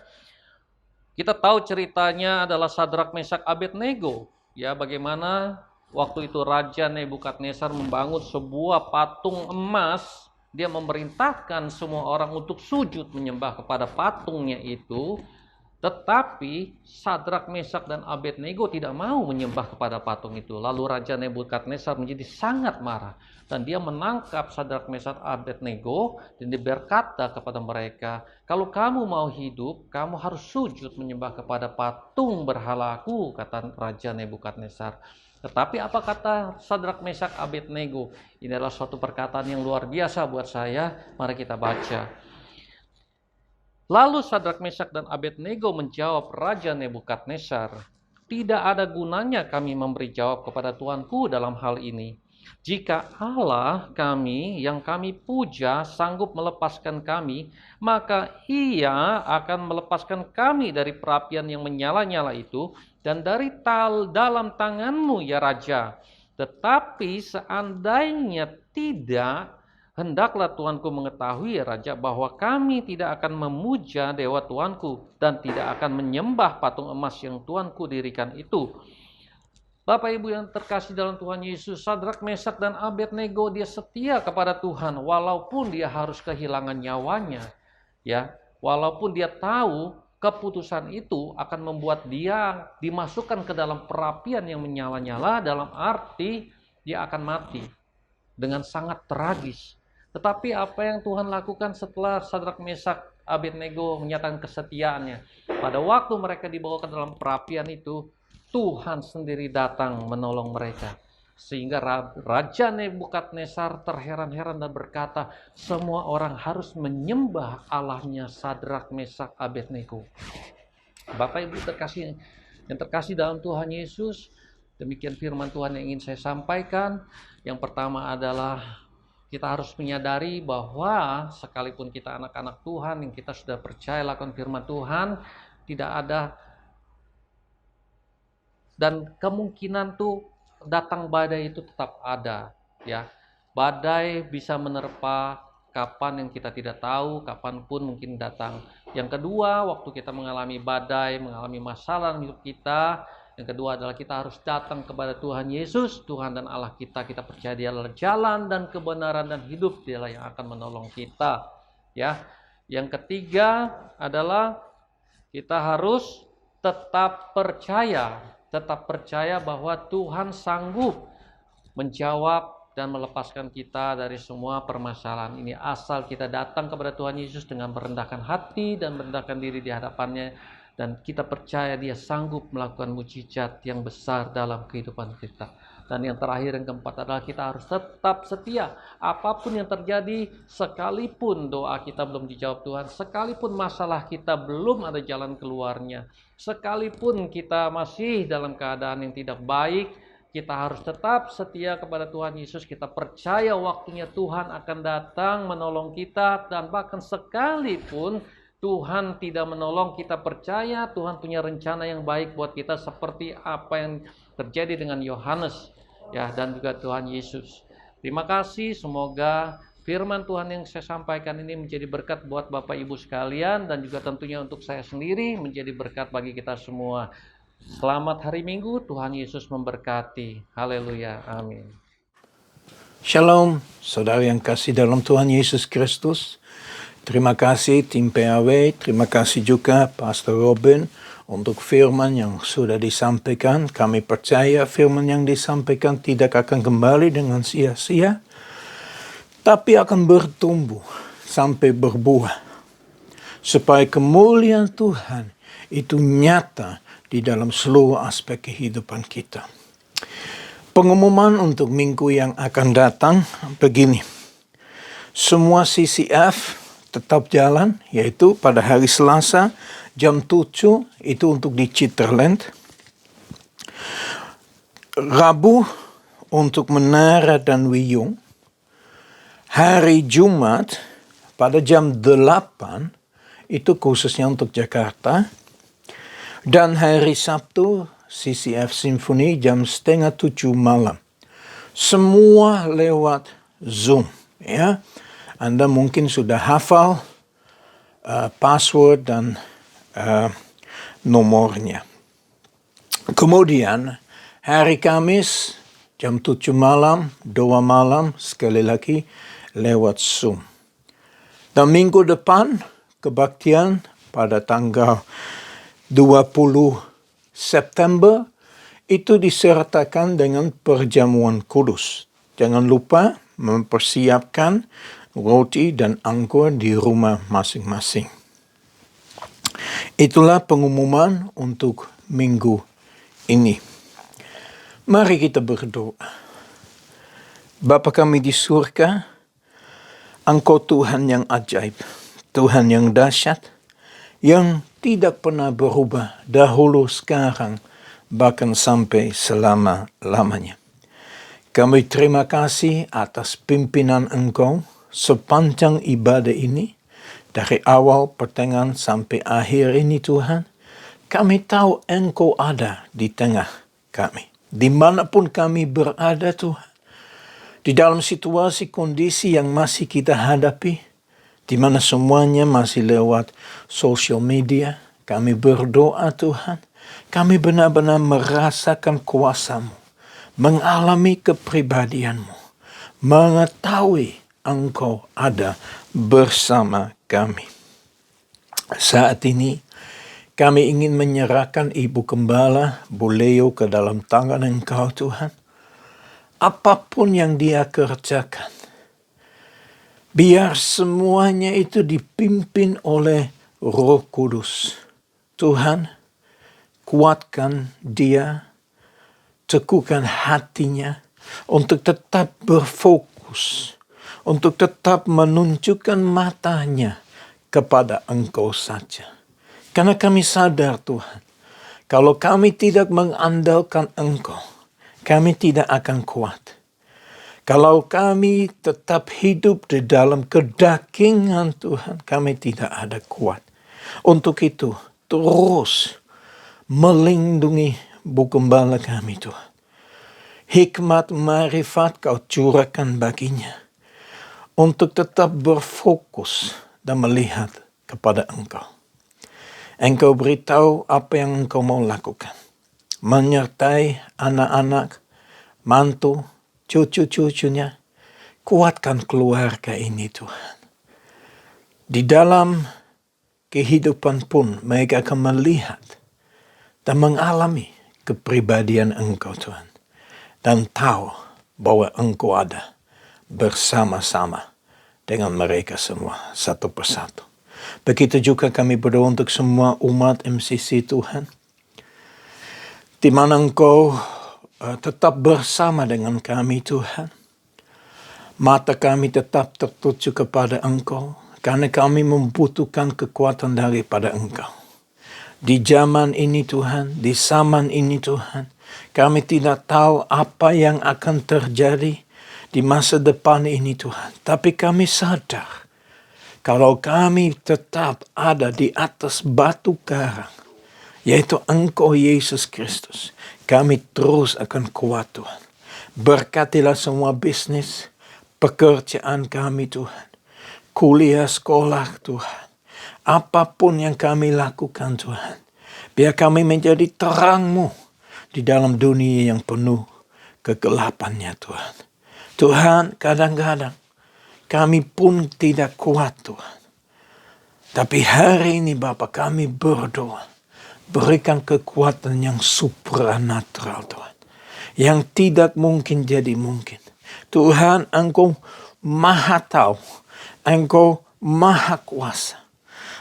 Kita tahu ceritanya adalah Sadrak, Mesak, Abednego. Ya, bagaimana waktu itu Raja Nebukadnezar membangun sebuah patung emas. Dia memerintahkan semua orang untuk sujud menyembah kepada patungnya itu. Tetapi Sadrak, Mesak, dan Abednego tidak mau menyembah kepada patung itu. Lalu Raja Nebukadnezar menjadi sangat marah. Dan dia menangkap Sadrak, Mesak, Abednego dan dia berkata kepada mereka, "Kalau kamu mau hidup, kamu harus sujud menyembah kepada patung berhalaku," kata Raja Nebukadnezar. Tetapi apa kata Sadrak, Mesak, Abednego? Ini adalah suatu perkataan yang luar biasa buat saya. Mari kita baca. Lalu Sadrak, Mesak, dan Abednego menjawab Raja Nebukadnezar, "Tidak ada gunanya kami memberi jawab kepada Tuanku dalam hal ini. Jika Allah kami yang kami puja sanggup melepaskan kami, maka Ia akan melepaskan kami dari perapian yang menyala-nyala itu dan dari dalam tanganmu ya Raja. Tetapi seandainya tidak, hendaklah Tuanku mengetahui ya Raja bahwa kami tidak akan memuja dewa Tuanku dan tidak akan menyembah patung emas yang Tuanku dirikan itu." Bapak Ibu yang terkasih dalam Tuhan Yesus, Sadrak, Mesak, dan Abednego dia setia kepada Tuhan walaupun dia harus kehilangan nyawanya. Ya, walaupun dia tahu keputusan itu akan membuat dia dimasukkan ke dalam perapian yang menyala-nyala, dalam arti dia akan mati dengan sangat tragis. Tetapi apa yang Tuhan lakukan setelah Sadrak, Mesak, Abednego menyatakan kesetiaannya? Pada waktu mereka dibawa ke dalam perapian itu, Tuhan sendiri datang menolong mereka. Sehingga Raja Nebukadnezar terheran-heran dan berkata, "Semua orang harus menyembah Allahnya Sadrak, Mesak, Abednego." Bapak Ibu yang terkasih dalam Tuhan Yesus, demikian firman Tuhan yang ingin saya sampaikan. Yang pertama adalah kita harus menyadari bahwa sekalipun kita anak-anak Tuhan yang kita sudah percaya lakukan firman Tuhan, tidak ada dan kemungkinan tuh datang badai itu tetap ada, ya. Badai bisa menerpa kapan yang kita tidak tahu, kapanpun mungkin datang. Yang kedua, waktu kita mengalami badai, mengalami masalah dalam hidup kita, yang kedua adalah kita harus datang kepada Tuhan Yesus, Tuhan dan Allah kita. Kita percaya Dia adalah jalan dan kebenaran dan hidup, Dialah yang akan menolong kita, ya. Yang ketiga adalah kita harus tetap percaya bahwa Tuhan sanggup menjawab dan melepaskan kita dari semua permasalahan ini, asal kita datang kepada Tuhan Yesus dengan merendahkan hati dan merendahkan diri di hadapannya, dan kita percaya Dia sanggup melakukan mujizat yang besar dalam kehidupan kita. Dan yang terakhir, yang keempat adalah kita harus tetap setia. Apapun yang terjadi, sekalipun doa kita belum dijawab Tuhan, sekalipun masalah kita belum ada jalan keluarnya, sekalipun kita masih dalam keadaan yang tidak baik, kita harus tetap setia kepada Tuhan Yesus. Kita percaya waktunya Tuhan akan datang menolong kita, dan bahkan sekalipun Tuhan tidak menolong, kita percaya Tuhan punya rencana yang baik buat kita seperti apa yang terjadi dengan Yohanes ya, dan juga Tuhan Yesus. Terima kasih, semoga firman Tuhan yang saya sampaikan ini menjadi berkat buat Bapak Ibu sekalian dan juga tentunya untuk saya sendiri menjadi berkat bagi kita semua. Selamat hari Minggu, Tuhan Yesus memberkati. Haleluya, amin. Shalom, saudara yang kasih dalam Tuhan Yesus Kristus. Terima kasih tim PAW, terima kasih juga Pastor Robin untuk firman yang sudah disampaikan. Kami percaya firman yang disampaikan tidak akan kembali dengan sia-sia, tapi akan bertumbuh sampai berbuah. Supaya kemuliaan Tuhan itu nyata di dalam seluruh aspek kehidupan kita. Pengumuman untuk minggu yang akan datang begini. Semua CCF tetap jalan, yaitu pada hari Selasa jam 7 itu untuk di Citrland. Rabu untuk Menara dan Wiyung. Hari Jumat pada jam 8 itu khususnya untuk Jakarta. Dan hari Sabtu CCF Simfoni jam 6:30 malam. Semua lewat Zoom, ya. Anda mungkin sudah hafal password dan nomornya. Kemudian hari Kamis jam 7 malam, 2 malam sekali lagi lewat Zoom. Dan minggu depan kebaktian pada tanggal 20 September itu disertakan dengan perjamuan kudus. Jangan lupa mempersiapkan roti dan anggur di rumah masing-masing. Itulah pengumuman untuk minggu ini. Mari kita berdoa. Bapa kami di surga, Engkau Tuhan yang ajaib, Tuhan yang dahsyat, yang tidak pernah berubah dahulu, sekarang, bahkan sampai selama-lamanya. Kami terima kasih atas pimpinan Engkau sepanjang ibadah ini, dari awal, pertengahan, sampai akhir ini Tuhan. Kami tahu Engkau ada di tengah kami. Dimanapun kami berada Tuhan. Di dalam situasi kondisi yang masih kita hadapi, di mana semuanya masih lewat social media, kami berdoa Tuhan. Kami benar-benar merasakan kuasa-Mu, mengalami kepribadian-Mu, mengetahui Engkau ada bersama kami. Saat ini kami ingin menyerahkan Ibu Gembala Bu Leo ke dalam tangan Engkau Tuhan. Apapun yang dia kerjakan, biar semuanya itu dipimpin oleh Roh Kudus. Tuhan, kuatkan dia, teguhkan hatinya untuk tetap berfokus, untuk tetap menunjukkan matanya kepada Engkau saja. Karena kami sadar Tuhan, kalau kami tidak mengandalkan Engkau, kami tidak akan kuat. Kalau kami tetap hidup di dalam kedagingan Tuhan, kami tidak ada kuat. Untuk itu, terus melindungi Bu Gembala kami Tuhan. Hikmat marifat Kau curahkan baginya, untuk tetap berfokus dan melihat kepada Engkau. Engkau beritahu apa yang Engkau mau lakukan. Menyertai anak-anak, mantu, cucu-cucunya. Kuatkan keluarga ini Tuhan. Di dalam kehidupan pun mereka akan melihat dan mengalami kepribadian Engkau Tuhan. Dan tahu bahwa Engkau ada bersama-sama dengan mereka semua satu persatu. Begitu juga kami berdoa untuk semua umat MCC Tuhan, di mana Engkau tetap bersama dengan kami Tuhan. Mata kami tetap tertuju kepada Engkau, karena kami membutuhkan kekuatan daripada Engkau. Di zaman ini Tuhan, di zaman ini Tuhan, kami tidak tahu apa yang akan terjadi di masa depan ini Tuhan. Tapi kami sadar, Kalau kami tetap ada di atas batu karang, yaitu Engkau Yesus Kristus, kami terus akan kuat Tuhan. Berkatilah semua bisnis, pekerjaan kami Tuhan. Kuliah sekolah Tuhan. Apapun yang kami lakukan Tuhan. Biar kami menjadi terang-Mu di dalam dunia yang penuh kegelapannya Tuhan. Tuhan, kadang-kadang kami pun tidak kuat Tuhan. Tapi hari ini Bapa kami berdoa. Berikan kekuatan yang supranatural Tuhan. Yang tidak mungkin jadi mungkin. Tuhan, Engkau Maha tahu. Engkau Maha kuasa.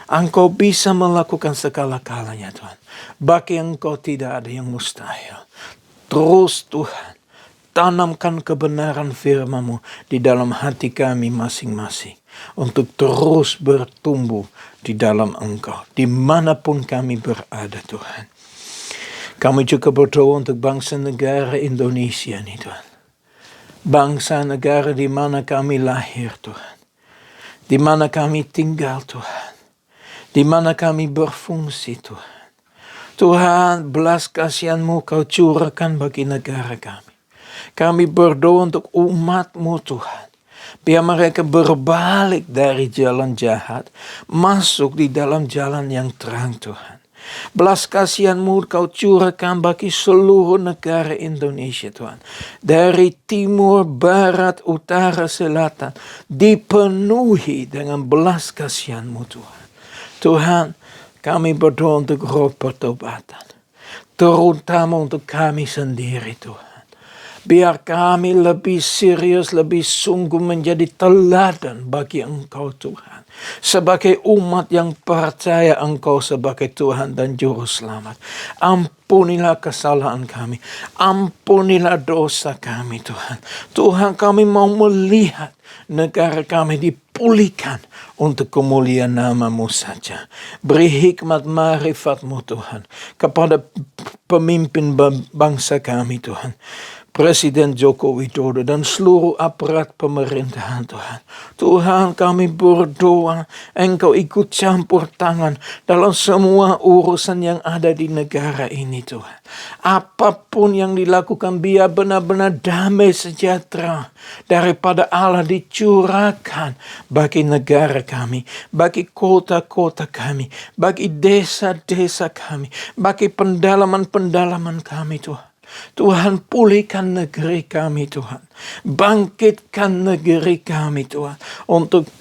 Engkau bisa melakukan segala-galanya Tuhan. Bagi Engkau tidak ada yang mustahil. Terus Tuhan, tanamkan kebenaran firman-Mu di dalam hati kami masing-masing. Untuk terus bertumbuh di dalam Engkau. Dimanapun kami berada Tuhan. Kami juga berdoa untuk bangsa negara Indonesia nih Tuhan. Bangsa negara di mana kami lahir Tuhan. Di mana kami tinggal Tuhan. Di mana kami berfungsi Tuhan. Tuhan, belas kasihan-Mu Kau curahkan bagi negara kami. Kami berdoa untuk umat-Mu Tuhan. Biar mereka berbalik dari jalan jahat. Masuk di dalam jalan yang terang Tuhan. Belas kasihan-Mu Kau curahkan bagi seluruh negara Indonesia Tuhan. Dari timur, barat, utara, selatan. Dipenuhi dengan belas kasihan-Mu Tuhan. Tuhan, kami berdoa untuk roh pertobatan. Terutama untuk kami sendiri Tuhan. Biar kami lebih serius, lebih sungguh menjadi teladan bagi Engkau Tuhan. Sebagai umat yang percaya Engkau sebagai Tuhan dan Juru Selamat. Ampunilah kesalahan kami. Ampunilah dosa kami Tuhan. Tuhan, kami mau melihat negara kami dipulihkan untuk kemuliaan nama-Mu saja. Beri hikmat marifat-Mu Tuhan kepada pemimpin bangsa kami Tuhan. Presiden Joko Widodo dan seluruh aparat pemerintahan Tuhan. Tuhan, kami berdoa Engkau ikut campur tangan dalam semua urusan yang ada di negara ini Tuhan. Apapun yang dilakukan biar benar-benar damai sejahtera daripada Allah dicurahkan bagi negara kami, bagi kota-kota kami, bagi desa-desa kami, bagi pendalaman-pendalaman kami Tuhan. Tuhan, pulihkan negeri kami Tuhan. Bangkitkan negeri kami Tuhan. Untuk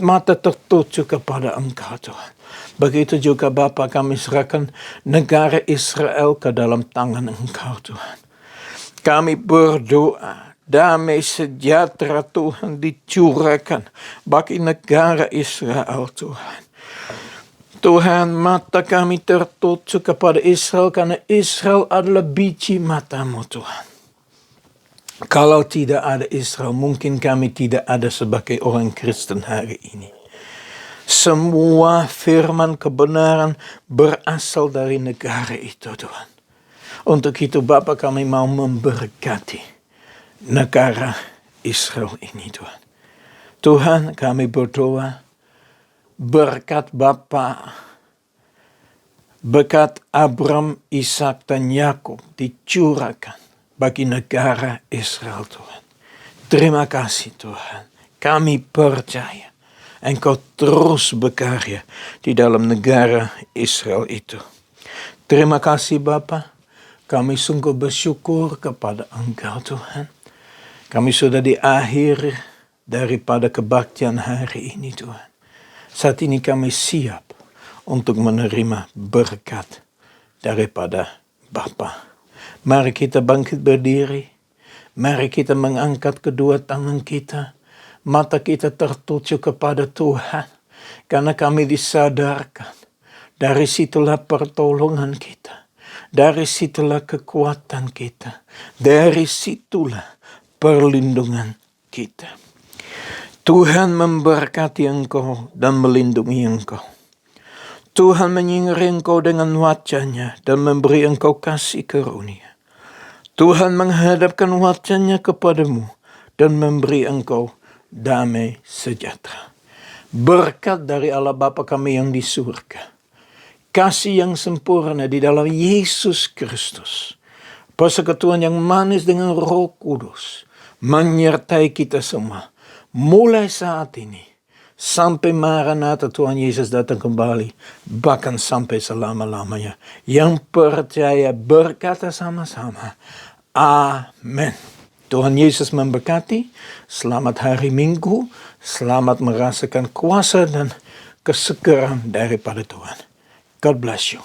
mata tertuju kepada Engkau Tuhan. Begitu juga Bapa, kami serahkan negara Israel ke dalam tangan Engkau Tuhan. Kami berdoa damai sejahtera Tuhan dicurahkan bagi negara Israel Tuhan. Tuhan, mata kami tertuju kepada Israel karena Israel adalah biji mata-Mu Tuhan. Kalau tidak ada Israel, mungkin kami tidak ada sebagai orang Kristen hari ini. Semua firman kebenaran berasal dari negara itu Tuhan. Untuk itu Bapa, kami mau memberkati negara Israel ini Tuhan. Tuhan, kami berdoa berkat Bapa, berkat Abraham, Ishak dan Yakub dicurahkan bagi negara Israel Tuhan. Terima kasih Tuhan. Kami percaya Engkau terus berkarya di dalam negara Israel itu. Terima kasih Bapa. Kami sungguh bersyukur kepada Engkau Tuhan. Kami sudah di akhir daripada kebaktian hari ini Tuhan. Saat ini kami siap untuk menerima berkat daripada Bapa. Mari kita bangkit berdiri. Mari kita mengangkat kedua tangan kita. Mata kita tertuju kepada Tuhan. Karena kami disadarkan. Dari situlah pertolongan kita. Dari situlah kekuatan kita. Dari situlah perlindungan kita. Tuhan memberkati engkau dan melindungi engkau. Tuhan menyingiri engkau dengan wajah-Nya dan memberi engkau kasih karunia. Tuhan menghadapkan wajah-Nya kepadamu dan memberi engkau damai sejahtera. berkat dari Allah Bapa kami yang di surga, kasih yang sempurna di dalam Yesus Kristus, persekutuan yang manis dengan Roh Kudus, menyertai kita semua, mulai saat ini, sampai Maranatha Tuhan Yesus datang kembali, bahkan sampai selama-lamanya. Yang percaya berkata sama-sama, amin. Tuhan Yesus memberkati, selamat hari Minggu, selamat merasakan kuasa dan kesegaran daripada Tuhan. God bless you.